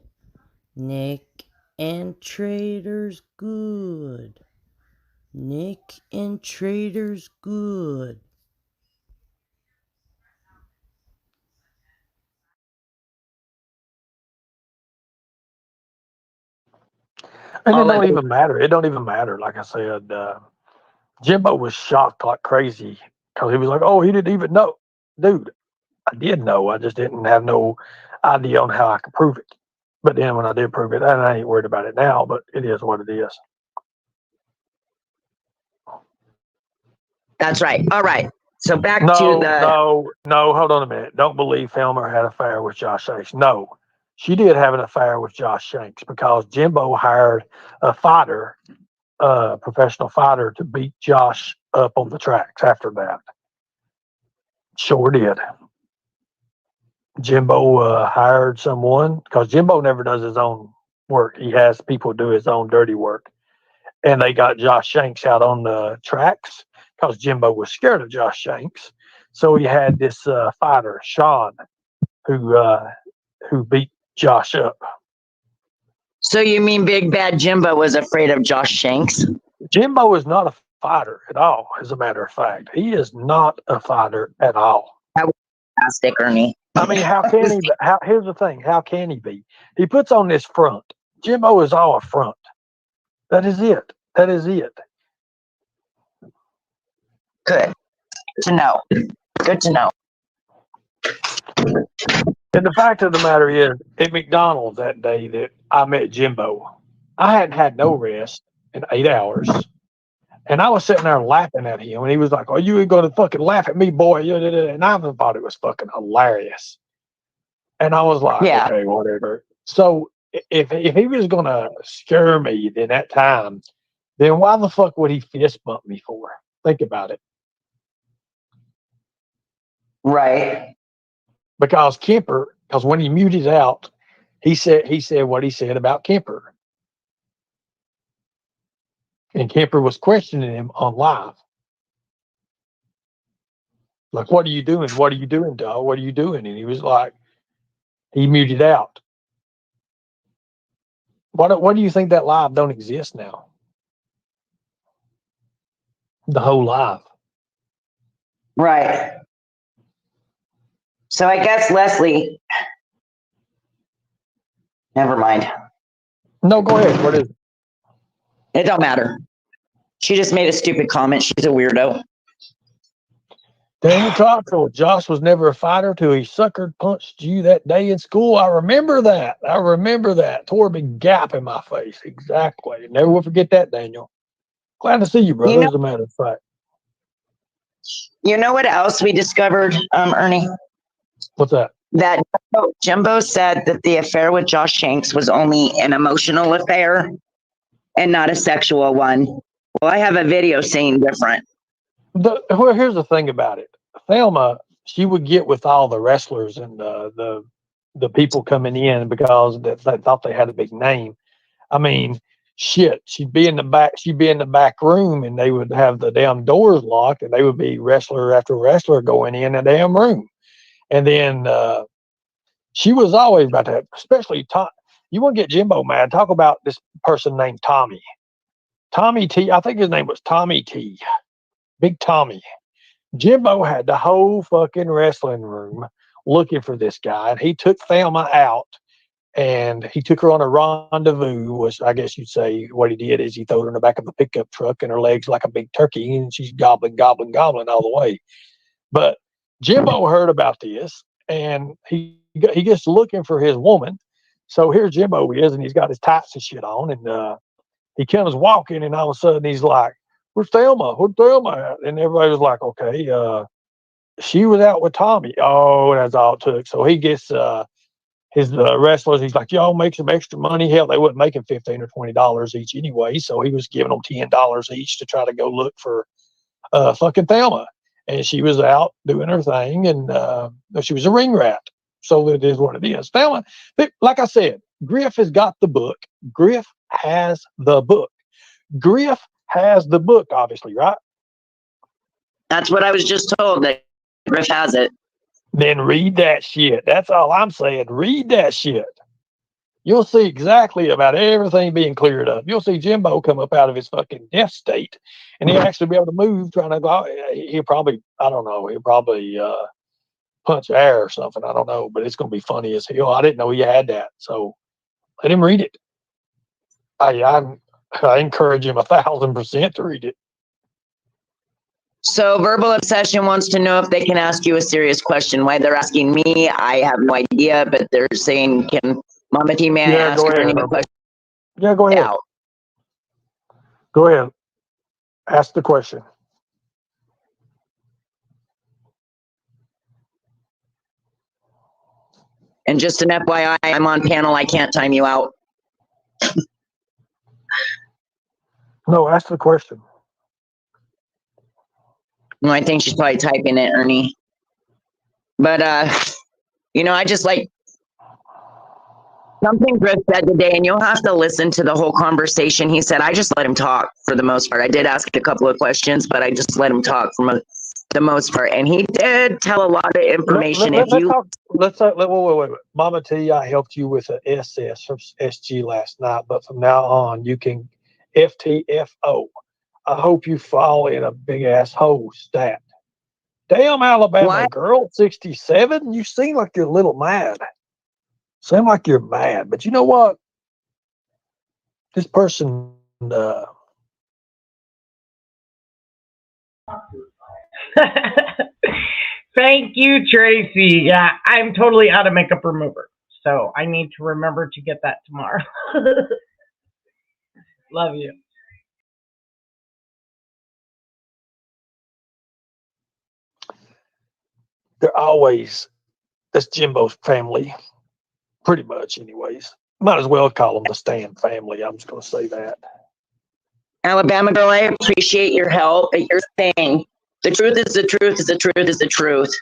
F: Nick and Trader's good. Nick and Trader's good.
A: And
C: All
A: it
C: that
A: don't even matter. It don't even matter. Like I said, Jimbo was shocked like crazy because he was like, "Oh, he didn't even know, dude." I did know. I just didn't have no idea on how I could prove it. But then when I did prove it, and I ain't worried about it now. But it is what it is.
C: That's right. All right. So back to
A: No,
C: the.
A: no. Hold on a minute. Don't believe Thelma had an affair with Josh Shanks. No, she did have an affair with Josh Shanks because Jimbo hired a fighter, professional fighter, to beat Josh up on the tracks after that. Sure did. Jimbo hired someone because Jimbo never does his own work. He has people do his own dirty work. And they got Josh Shanks out on the tracks because Jimbo was scared of Josh Shanks. So he had this fighter, Sean, who beat Josh up.
C: So you mean Big Bad Jimbo was afraid of Josh Shanks?
A: Jimbo is not a fighter at all, as a matter of fact. He is not a fighter at all.
C: That was fantastic, Ernie.
A: I mean, how can he? Here's the thing: how can he be? He puts on this front. Jimbo is all a front. That is it. That is it.
C: Good to know. Good to know.
A: And the fact of the matter is, at McDonald's that day that I met Jimbo, I hadn't had no rest in 8 hours. And I was sitting there laughing at him. And he was like, "Oh, you ain't going to fucking laugh at me, boy." And I thought it was fucking hilarious. And I was like,
C: Yeah.
A: "Okay, whatever." So if he was going to scare me in that time, then why the fuck would he fist bump me for? Think about it.
C: Right.
A: Because when he muted out, he said what he said about Kemper. And Kemper was questioning him on live. Like, "What are you doing? What are you doing, dog? What are you doing?" And he was like, he muted out. What do you think that live don't exist now? The whole live.
C: Right. So I guess Leslie. Never mind.
A: No, go ahead. What is it?
C: It don't matter. She just made a stupid comment. She's a weirdo.
A: Daniel Troxel, Josh was never a fighter till he suckered punched you that day in school. I remember that. Tore a big gap in my face. Exactly. Never will forget that, Daniel. Glad to see you, brother, as a matter of fact.
C: You know what else we discovered, Ernie?
A: What's that?
C: That Jimbo said that the affair with Josh Shanks was only an emotional affair and not a sexual one. Well, I have a video saying different.
A: Well, here's the thing about it. Thelma, she would get with all the wrestlers and the people coming in because they thought they had a big name. I mean, shit, she'd be in the back room, and they would have the damn doors locked, and they would be wrestler after wrestler going in the damn room. And then she was always about that, especially Tom. You want to get Jimbo mad? Talk about this person named Tommy. Tommy T. I think his name was Tommy T. Big Tommy. Jimbo had the whole fucking wrestling room looking for this guy, and he took Thelma out, and he took her on a rendezvous, which I guess you'd say what he did is he threw her in the back of a pickup truck, and her legs like a big turkey, and she's gobbling all the way. But Jimbo heard about this, and he he gets looking for his woman. So here Jimbo is, and he's got his tights and shit on, and he comes walking, and all of a sudden he's like, "Where's Thelma? Where's Thelma at?" And everybody was like, "Okay, she was out with Tommy." Oh, that's all it took. So he gets his wrestlers. He's like, "Y'all make some extra money." Hell, they wasn't making $15 or $20 each anyway, so he was giving them $10 each to try to go look for fucking Thelma. And she was out doing her thing, and she was a ring rat. So it is what it is. Thelma, like I said, Griff has got the book. Griff has the book. Griff has the book, obviously, right?
C: That's what I was just told, that Griff has it.
A: Then read that shit. That's all I'm saying. Read that shit. You'll see exactly about everything being cleared up. You'll see Jimbo come up out of his fucking death state, and he'll actually be able to move. Trying to go, he'll probably, I don't know, he'll probably punch air or something. I don't know, but it's going to be funny as hell. I didn't know he had that, so let him read it. I encourage him 1,000% to read it.
C: So Verbal Obsession wants to know if they can ask you a serious question. Why they're asking me, I have no idea, but they're saying, can Mama T, may I ask her any question?
A: Yeah, go ahead.
C: Out.
A: Go ahead. Ask the question.
C: And just an FYI, I'm on panel. I can't time you out.
A: No, ask the question.
C: No, I think she's probably typing it, Ernie. But, I just like something Griff said today, and you'll have to listen to the whole conversation. He said, I just let him talk for the most part. I did ask a couple of questions, but I just let him talk for the most part. And he did tell a lot of information.
A: Let's talk. Wait. Mama T, I helped you with an SS from SG last night, but from now on, you can FTFO. I hope you fall in a big ass hole, stat. Damn, Alabama girl, 67. You seem like you're a little mad. Seem like you're mad, but you know what? This person.
E: Thank you, Tracy. Yeah, I'm totally out of makeup remover, so I need to remember to get that tomorrow. Love you.
A: They're always, that's Jimbo's family, pretty much, anyways. Might as well call them the Stan family. I'm just going to say that.
C: Alabama girl, I appreciate your help, but you're saying the truth is the truth is the truth is the truth.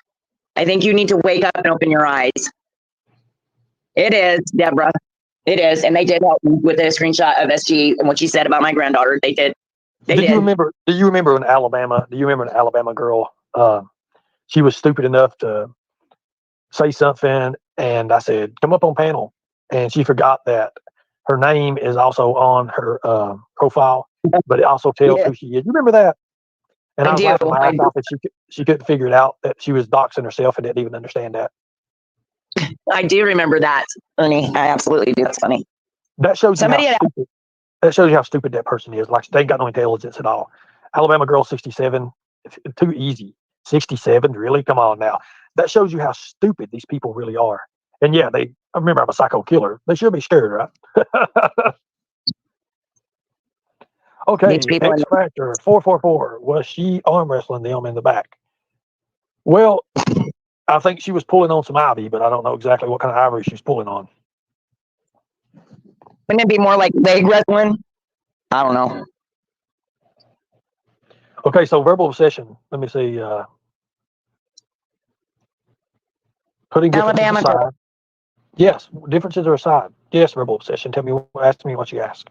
C: I think you need to wake up and open your eyes. It is, Deborah. It is. And they did help me with a screenshot of SG and what she said about my granddaughter. They did.
A: Do you remember an Alabama girl? She was stupid enough to say something, and I said, come up on panel. And she forgot that her name is also on her profile, but it also tells who she is. You remember that? And I was laughing my ass off that she couldn't figure it out, that she was doxing herself and didn't even understand that.
C: I do remember that, Ernie. I absolutely do. That's funny.
A: That shows you how stupid that person is. Like, they ain't got no intelligence at all. Alabama girl, 67. Too easy. 67, really? Come on now. That shows you how stupid these people really are. And yeah, I remember I'm a psycho killer. They should be scared, right? Okay, X Factor 444. Was she arm wrestling them in the back? Well, I think she was pulling on some ivy, but I don't know exactly what kind of ivory she's pulling on.
C: Wouldn't it be more like leg wrestling? I don't know.
A: Okay, so verbal obsession. Let me see. Putting differences aside. Yes, differences are aside. Yes, verbal obsession. Ask me what you ask.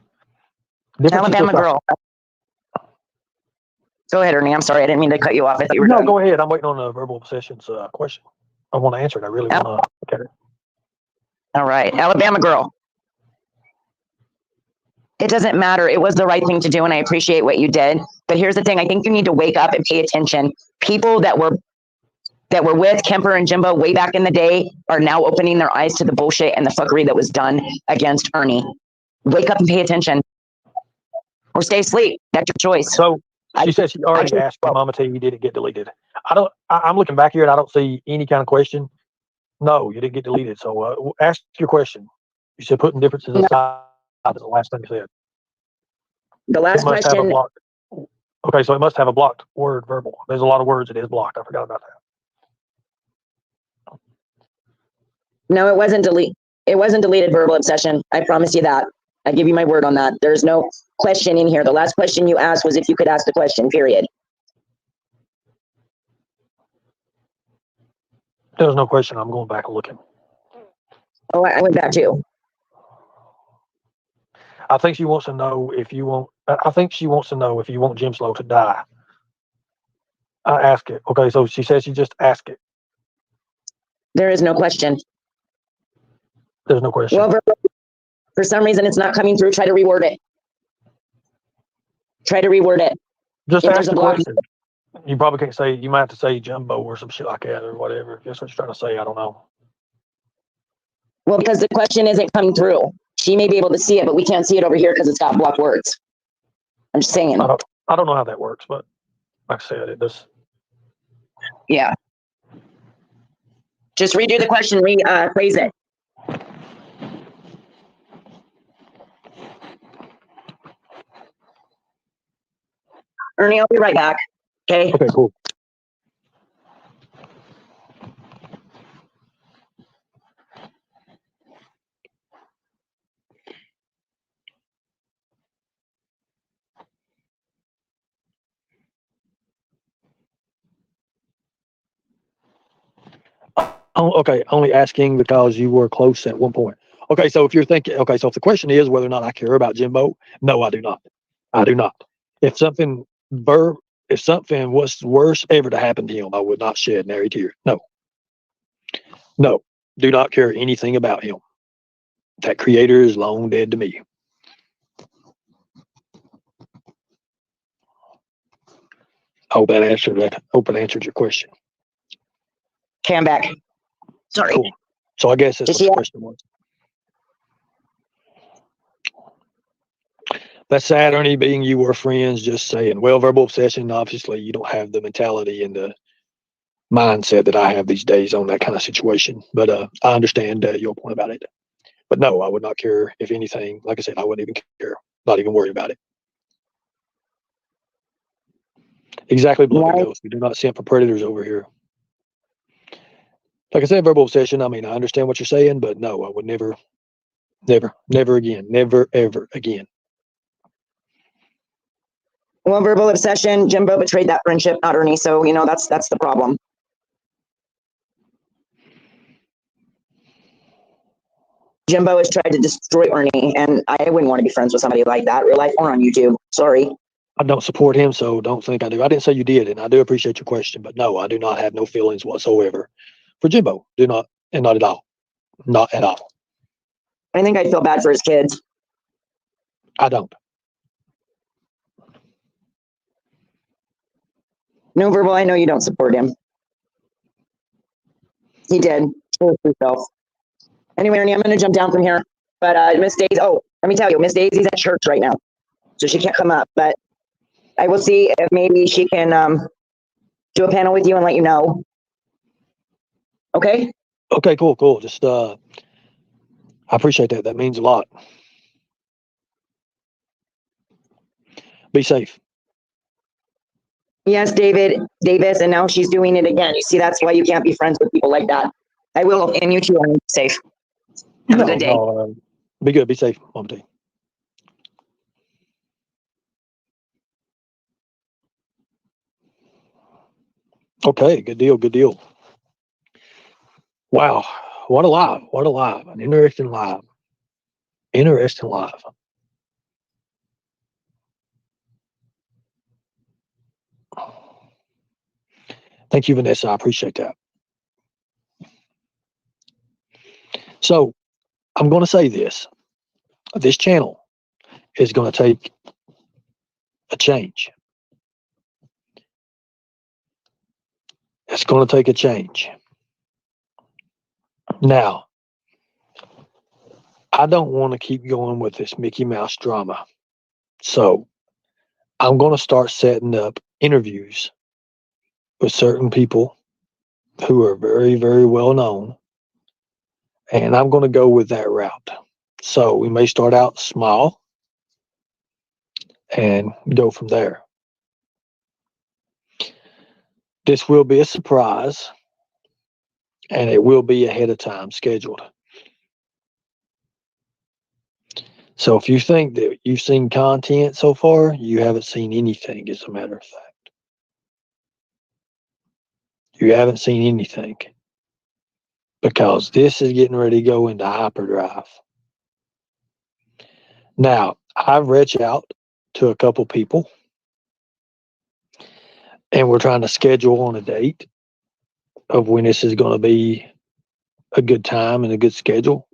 C: Alabama girl. Go ahead, Ernie. I'm sorry. I didn't mean to cut you off. I thought you were done.
A: Go ahead. I'm waiting on the verbal obsession's question. I want to answer it. I really want to. Okay.
C: All right. Alabama girl. It doesn't matter. It was the right thing to do, and I appreciate what you did. But here's the thing. I think you need to wake up and pay attention. People that were with Kemper and Jimbo way back in the day are now opening their eyes to the bullshit and the fuckery that was done against Ernie. Wake up and pay attention. Or stay asleep. That's your choice.
A: So she said she already asked Mama T, did it get deleted? I'm looking back here and I don't see any kind of question. No, you didn't get deleted. So ask your question. You said putting differences
C: No,
A: aside is the last thing you said.
C: the
A: It
C: last
A: must have a
C: question,
A: blocked. Okay, so it must have a blocked word verbal. There's a lot of words it is blocked. I forgot about that.
C: no, it wasn't deleted verbal obsession. I promise you that. I give you my word on that. There's no question in here. The last question you asked was if you could ask the question, period.
A: There's no question. I'm going back and looking.
C: Oh, I went back too.
A: I think she wants to know if you want. I think she wants to know if you want Jim Slow to die. I ask it. Okay, so she says you just ask it.
C: There is no question.
A: There's no question.
C: Well, for some reason, it's not coming through. Try to reword it. Try to reword it.
A: Just
C: If
A: ask
C: there's a
A: the
C: block,
A: question. You probably can't say. You might have to say Jumbo or some shit like that or whatever. If that's what you're trying to say. I don't know.
C: well, because the question isn't coming through. She may be able to see it, but we can't see it over here because it's got blocked words. I'm just saying.
A: I don't know how that works, but like I said, it does.
C: Yeah. Just redo the question, rephrase it. Ernie, I'll be right back. Okay.
A: Okay, cool. Oh, okay, only asking because you were close at one point. Okay, so if you're thinking, okay, so if the question is whether or not I care about Jimbo, no, I do not. I do not. If something if something was worse ever to happen to him, I would not shed nary tear. No, no, do not care anything about him. That creator is long dead to me. Hope that answered that. Hope it answered your question.
C: Okay, I'm back. Sorry.
A: Cool. So I guess that's
C: Did
A: what the
C: she-
A: question was. That's sad, Ernie, being you were friends, just saying. Well, verbal obsession, obviously, you don't have the mentality and the mindset that I have these days on that kind of situation. But I understand your point about it. But no, I would not care if anything. Like I said, I wouldn't even care, not even worry about it. Exactly, Bloody
C: Why?
A: Ghost. We do not send for predators over here. Like I said, verbal obsession, I mean, I understand what you're saying, but no, I would never, never again, never, ever again.
C: Well, verbal obsession, Jimbo betrayed that friendship, not Ernie. So, that's the problem. Jimbo has tried to destroy Ernie, and I wouldn't want to be friends with somebody like that, real life or on YouTube. Sorry.
A: I don't support him, so don't think I do. I didn't say you did, and I do appreciate your question, but no, I do not have no feelings whatsoever for Jimbo. Do not, and not at all. Not at all.
C: I think I'd feel bad for his kids.
A: I don't.
C: No, verbal, I know you don't support him. He did. Show himself. Anyway, Ernie, I'm going to jump down from here. But Miss Daisy, let me tell you, Miss Daisy's at church right now, so she can't come up. But I will see if maybe she can do a panel with you and let you know. Okay?
A: Okay, cool. Just I appreciate that. That means a lot. Be safe.
C: Yes, Davis, and now she's doing it again. You see, that's why you can't be friends with people like that. I will, and you too are safe. Have a good day.
A: No, be good. Be safe, Mom T. Okay, good deal. Good deal. Wow, what a live! What a live! An interesting live. Interesting live. Thank you, Vanessa. I appreciate that. So I'm going to say this. This channel is going to take a change. It's going to take a change. Now, I don't want to keep going with this Mickey Mouse drama. So I'm going to start setting up interviews with certain people who are very, very well known And I'm going to go with that route. So we may start out small and go from there. This will be a surprise, and it will be ahead of time scheduled. So if you think that you've seen content so far, you haven't seen anything, as a matter of fact. You haven't seen anything, because this is getting ready to go into hyperdrive. Now, I've reached out to a couple people, and we're trying to schedule on a date of when this is going to be a good time and a good schedule.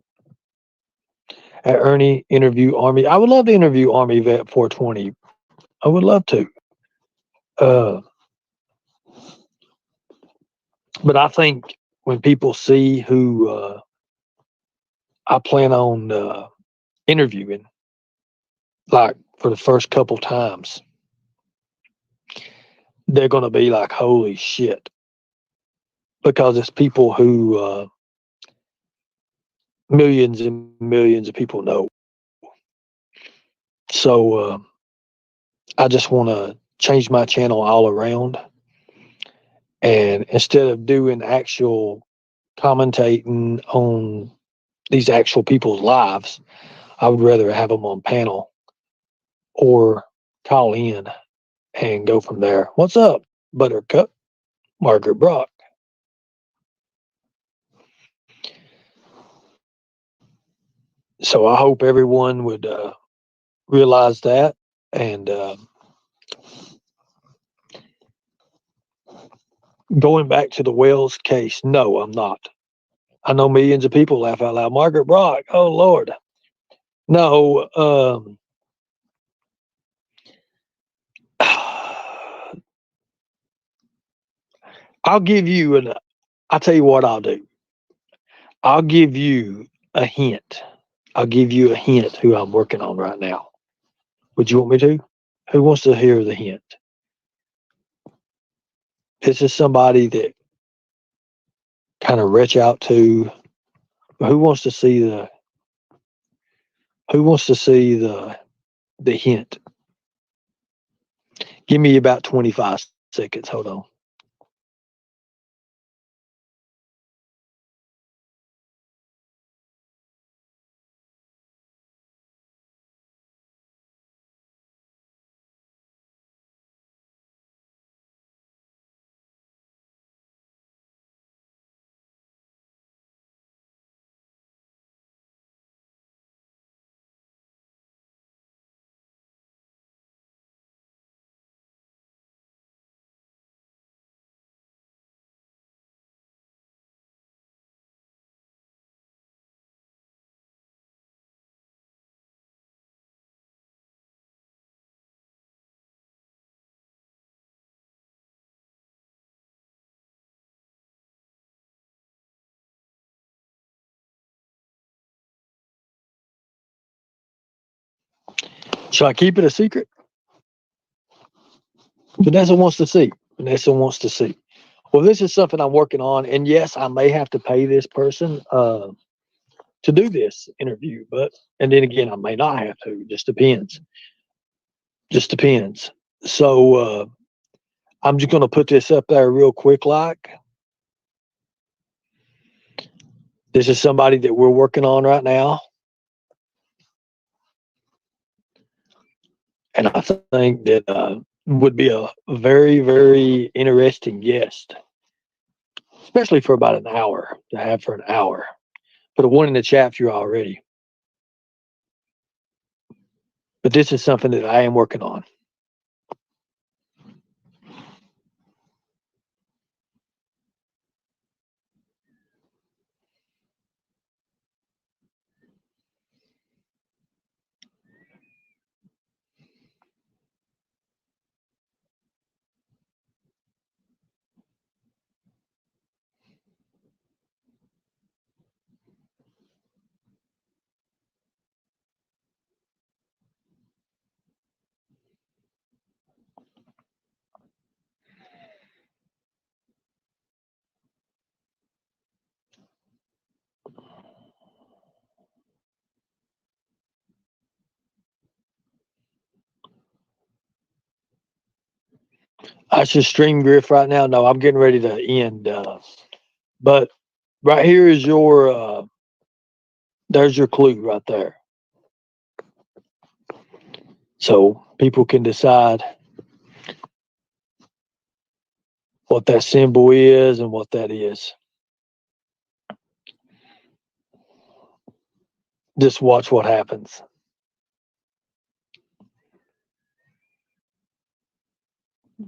A: At Ernie Interview Army, I would love to interview Army Vet 420. I would love to. But I think when people see who I plan on interviewing, like for the first couple times, they're going to be like, holy shit. Because it's people who millions and millions of people know. So I just want to change my channel all around. And instead of doing actual commentating on these actual people's lives, I would rather have them on panel or call in and go from there. What's up, Buttercup? Margaret Brock. So I hope everyone would realize that. And going back to the Wells case, no, I'm not. I know millions of people laugh out loud. Margaret Brock, oh Lord. No, I'll give you I'll tell you what I'll do. I'll give you a hint. I'll give you a hint who I'm working on right now. Would you want me to? Who wants to hear the hint? This is somebody that kind of reach out to. Who wants to see the hint? Give me about 25 seconds. Hold on. Shall I keep it a secret? Vanessa wants to see. Vanessa wants to see. Well, this is something I'm working on, and yes, I may have to pay this person to do this interview, and then again, I may not have to. Just depends. Just depends. So I'm just going to put this up there real quick. Like, this is somebody that we're working on right now, and I think that would be a very, very interesting guest, especially for about an hour to have for an hour. Put a one in the chat if you're already. But this is something that I am working on. I should stream Griff right now. No, I'm getting ready to end. But right here is your. There's your clue right there. So people can decide what that symbol is and what that is. Just watch what happens.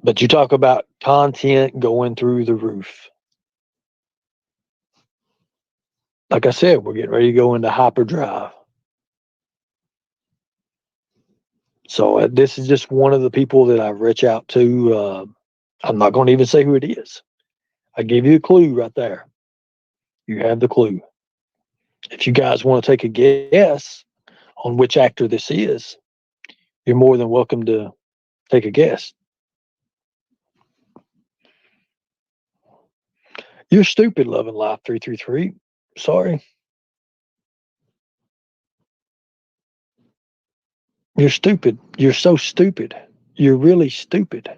A: But you talk about content going through the roof. Like I said, we're getting ready to go into hyperdrive. So this is just one of the people that I reach out to. I'm not going to even say who it is. I gave you a clue right there. You have the clue. If you guys want to take a guess on which actor this is, you're more than welcome to take a guess. You're stupid, Loving Life 333. Sorry. You're stupid. You're so stupid. You're really stupid.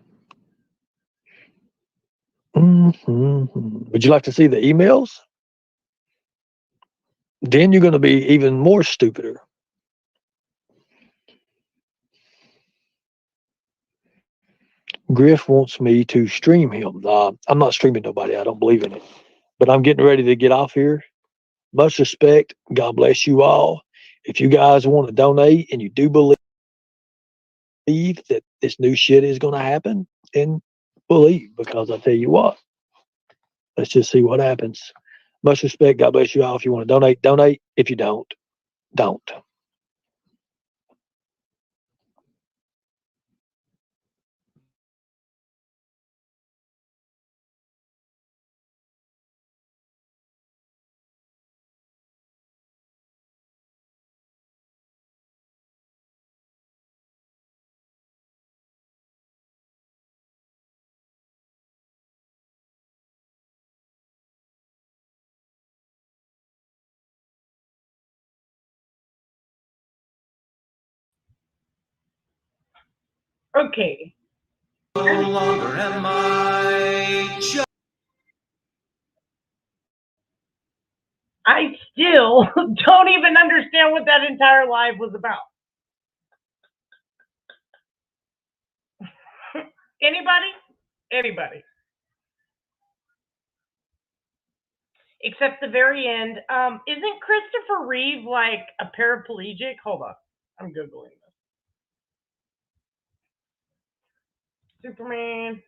A: Would you like to see the emails? Then you're going to be even more stupider. Griff wants me to stream him. I'm not streaming nobody. I don't believe in it. But I'm getting ready to get off here. Much respect. God bless you all. If you guys want to donate and you do believe that this new shit is going to happen, then believe, because I tell you what, let's just see what happens. Much respect. God bless you all. If you want to donate, donate. If you don't, don't.
E: Okay.
D: No longer am I just
E: I still don't even understand what that entire live was about. Anybody? Anybody? Except the very end. Isn't Christopher Reeve like a paraplegic? Hold on. I'm Googling this. Superman.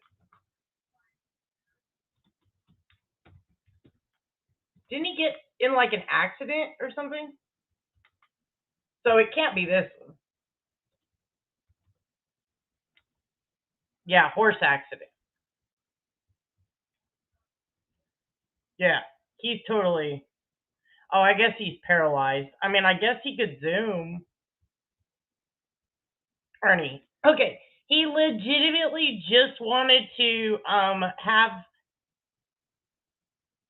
E: Didn't he get in like an accident or something? So it can't be this one. Yeah, horse accident. Yeah, he's totally. Oh, I guess he's paralyzed. I mean, I guess he could zoom. Ernie. Okay, he legitimately just wanted to have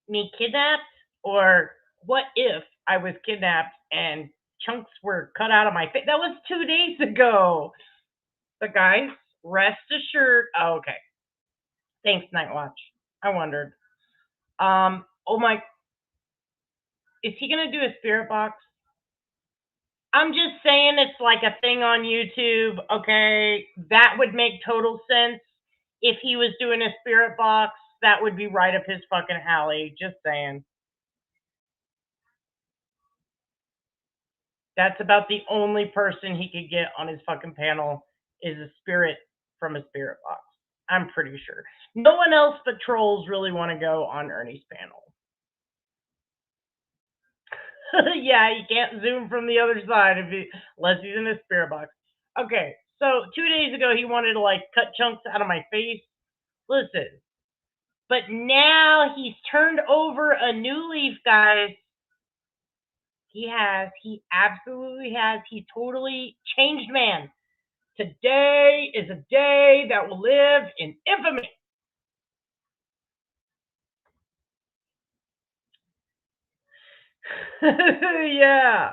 E: me kidnapped, or what if I was kidnapped and chunks were cut out of my face? That was 2 days ago. But guys, rest assured. Oh, okay. Thanks, Night Watch. I wondered. Oh my. Is he gonna do a spirit box? I'm just saying it's like a thing on YouTube. Okay, that would make total sense if he was doing a spirit box. That would be right up his fucking alley. Just saying. That's about the only person he could get on his fucking panel is a spirit from a spirit box. I'm pretty sure. No one else but trolls really want to go on Ernie's panel. Yeah, you can't zoom from the other side unless he's in a spirit box. Okay, so 2 days ago he wanted to like cut chunks out of my face. Listen, but now he's turned over a new leaf, guys. He has. He absolutely has. He totally changed man. Today is a day that will live in infamy. Yeah.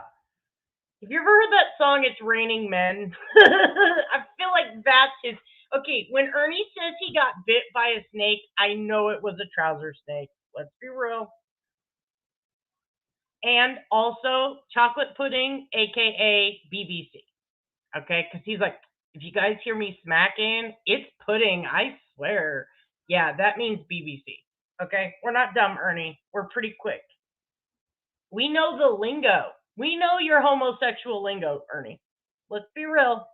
E: Have you ever heard that song, It's Raining Men? I feel like that's his. Okay, when Ernie says he got bit by a snake, I know it was a trouser snake. Let's be real. And also chocolate pudding, aka BBC. Okay, because he's like, if you guys hear me smacking, it's pudding, I swear. Yeah, that means BBC. Okay, we're not dumb, Ernie. We're pretty quick. We know the lingo. We know your homosexual lingo, Ernie. Let's be real.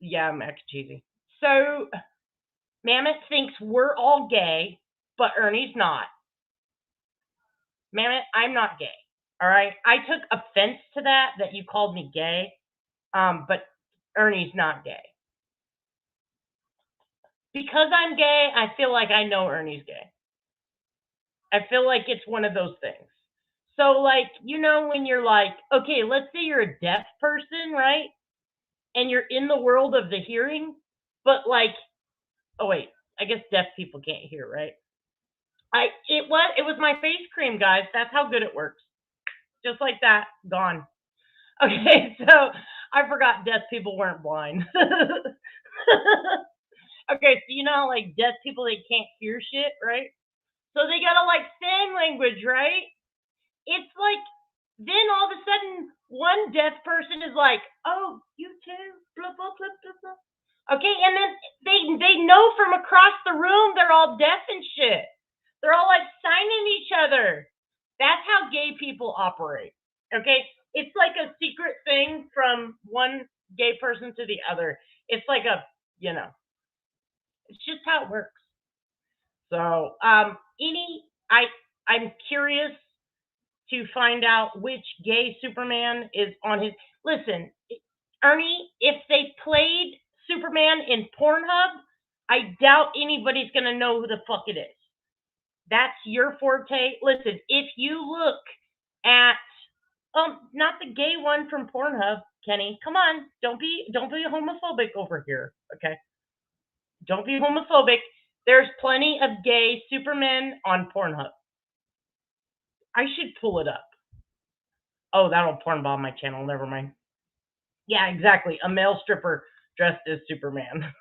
E: Yeah, mac and cheesy. So, Mammoth thinks we're all gay, but Ernie's not. Mammoth, I'm not gay. All right. I took offense to that you called me gay. But Ernie's not gay. Because I'm gay, I feel like I know Ernie's gay. I feel like it's one of those things. So, like, when you're like, okay, let's say you're a deaf person, right? And you're in the world of the hearing, but like, oh wait, I guess deaf people can't hear, right? It was my face cream, guys. That's how good it works. Just like that, gone. Okay, so I forgot deaf people weren't blind. Okay, so like deaf people, they can't hear shit, right? So they gotta like sign language, right? It's like then all of a sudden one deaf person is like, "Oh, you too," blah blah blah blah blah. Okay, and then they know from across the room they're all deaf and shit. They're all like signing each other. That's how gay people operate. Okay, it's like a secret thing from one gay person to the other. It's like it's just how it works. So, I'm curious to find out which gay Superman is on his. Listen, Ernie, if they played Superman in Pornhub, I doubt anybody's gonna know who the fuck it is. That's your forte. Listen, if you look at not the gay one from Pornhub, Kenny, come on, don't be homophobic over here, okay? Don't be homophobic. There's plenty of gay Supermen on Pornhub. I should pull it up. Oh, that'll porn bomb my channel. Never mind. Yeah, exactly. A male stripper dressed as Superman.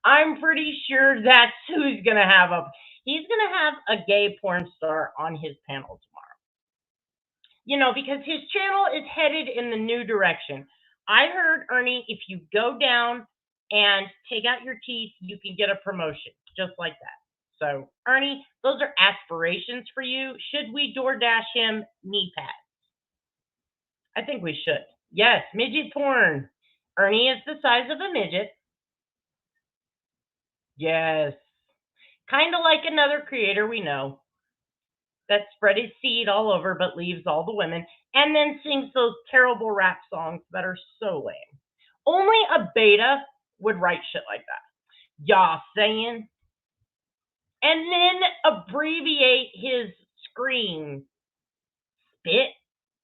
E: I'm pretty sure that's who he's gonna have up. He's gonna have a gay porn star on his panel tomorrow. Because his channel is headed in the new direction. I heard, Ernie, if you go down and take out your teeth, you can get a promotion, just like that. So, Ernie, those are aspirations for you. Should we DoorDash him knee pads? I think we should. Yes, midget porn. Ernie is the size of a midget. Yes. Kind of like another creator we know that spread his seed all over but leaves all the women and then sings those terrible rap songs that are so lame. Only a beta would write shit like that. Y'all saying? And then abbreviate his scream. Spit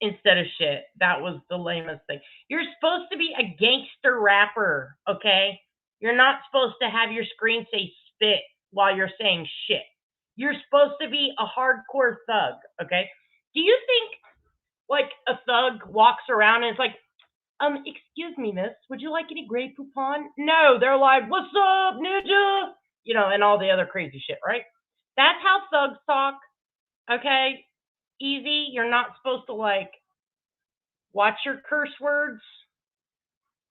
E: instead of shit. That was the lamest thing. You're supposed to be a gangster rapper, okay? You're not supposed to have your screen say spit while you're saying shit. You're supposed to be a hardcore thug, okay? Do you think like a thug walks around and is like, excuse me, miss, would you like any Grey Poupon? No, they're like, what's up, ninja? And all the other crazy shit, right? That's how thugs talk, okay? Easy. You're not supposed to like watch your curse words,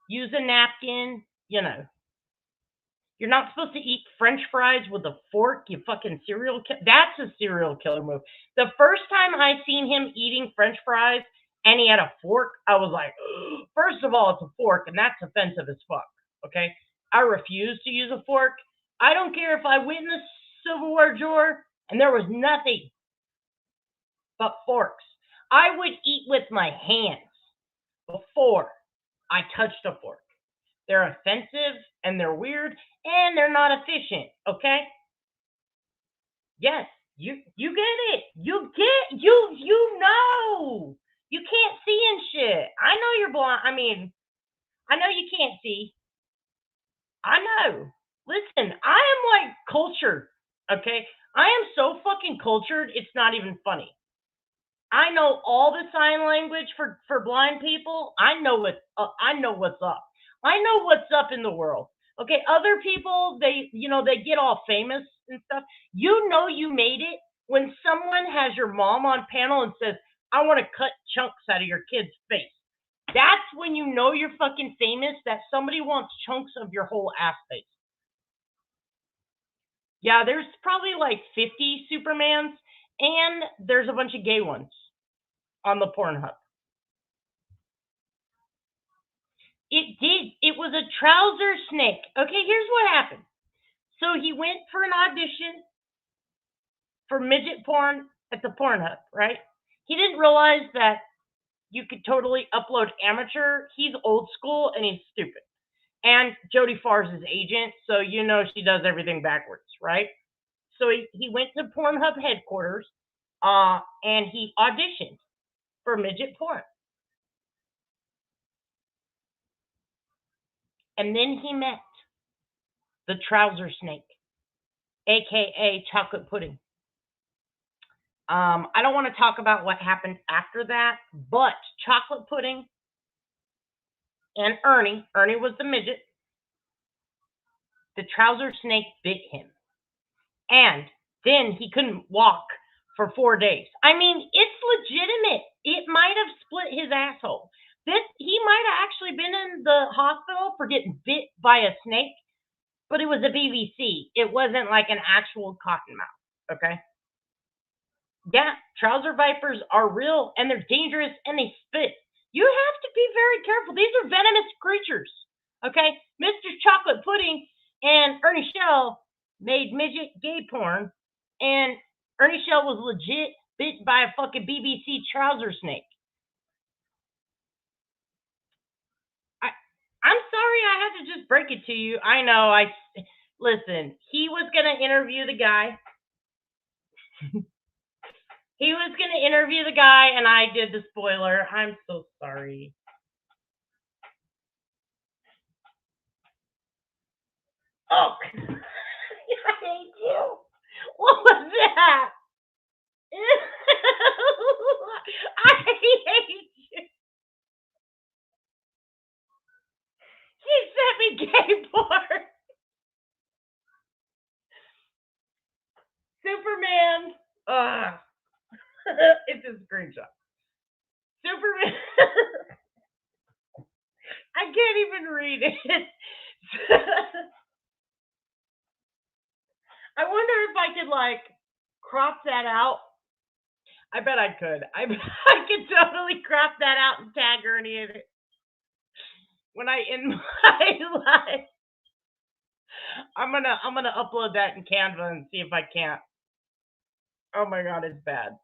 E: use a napkin, You're not supposed to eat French fries with a fork, you fucking serial killer. That's a serial killer move. The first time I seen him eating French fries and he had a fork, I was like, first of all, it's a fork and that's offensive as fuck, okay? I refuse to use a fork. I don't care if I went in the silverware drawer and there was nothing but forks. I would eat with my hands before I touched a fork. They're offensive and they're weird and they're not efficient, okay? Yes, you get it. You know. You can't see and shit. I know you're blind. I know you can't see. I know. Listen, I am like cultured, okay? I am so fucking cultured, it's not even funny. I know all the sign language for blind people. I know what's up. I know what's up in the world. Okay, other people, they get all famous and stuff. You know you made it when someone has your mom on panel and says, I want to cut chunks out of your kid's face. That's when you know you're fucking famous, that somebody wants chunks of your whole ass face. Yeah, there's probably like 50 Supermans, and there's a bunch of gay ones on the Pornhub. It did. It was a trouser snake. Okay, here's what happened. So he went for an audition for midget porn at the Pornhub, right? He didn't realize that you could totally upload amateur. He's old school and he's stupid. And Jodie Farr's his agent, so you know she does everything backwards, right? So he went to Pornhub headquarters and he auditioned for midget porn. And then he met the trouser snake, aka chocolate pudding. I don't want to talk about what happened after that, but chocolate pudding and Ernie was the midget. The trouser snake bit him. And then he couldn't walk for 4 days. I mean, it's legitimate. It might have split his asshole. He might have actually been in the hospital for getting bit by a snake, but it was a BBC. It wasn't like an actual cottonmouth, okay? Yeah, trouser vipers are real and they're dangerous and they spit. You have to be very careful. These are venomous creatures, okay? Mr. Chocolate Pudding and Ernie Shell made midget gay porn, and Ernie Shell was legit bit by a fucking BBC trouser snake. I'm sorry I had to just break it to you. I know. Listen. He was gonna interview the guy. He was gonna interview the guy, and I did the spoiler. I'm so sorry. Oh, I hate you. What was that? I hate you. He sent me gay porn. Superman. It's a screenshot. Superman. I can't even read it. I wonder if I could like crop that out. I bet I could. I could totally crop that out and tag Ernie in it when I end my life. I'm gonna upload that in Canva and see if I can't. Oh my god, it's bad.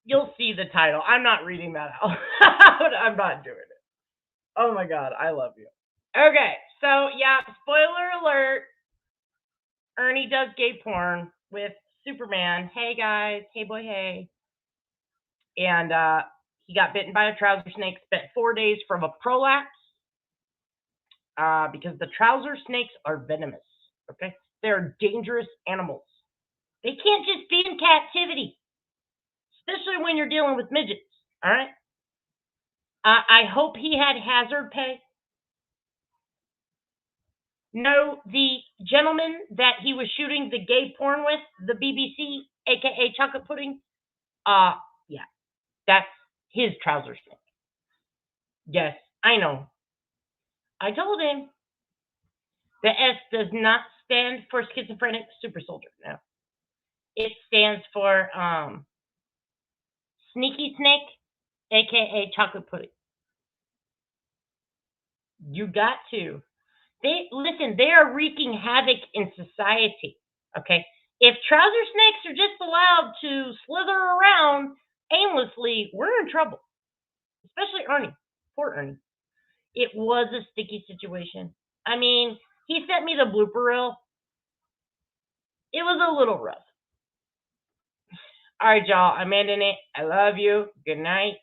E: You'll see the title. I'm not reading that out. I'm not doing it. Oh my god, I love you. Okay, so yeah, spoiler alert. Ernie does gay porn with Superman. Hey guys, hey boy, hey. And he got bitten by a trouser snake, spent 4 days from a prolapse because the trouser snakes are venomous. Okay, they're dangerous animals. They can't just be in captivity, especially when you're dealing with midgets. All right. I hope he had hazard pay. No, the gentleman that he was shooting the gay porn with, the BBC, aka Chocolate Pudding, yeah, that's his trouser snake. Yes, I know. I told him. The S does not stand for schizophrenic super soldier. No, it stands for sneaky snake, aka chocolate pudding. You got to. They are wreaking havoc in society. Okay, if trouser snakes are just allowed to slither around aimlessly, we're in trouble. Especially Ernie. Poor Ernie. It was a sticky situation. I mean, he sent me the blooper reel. It was a little rough. All right, y'all. I'm ending it. I love you. Good night.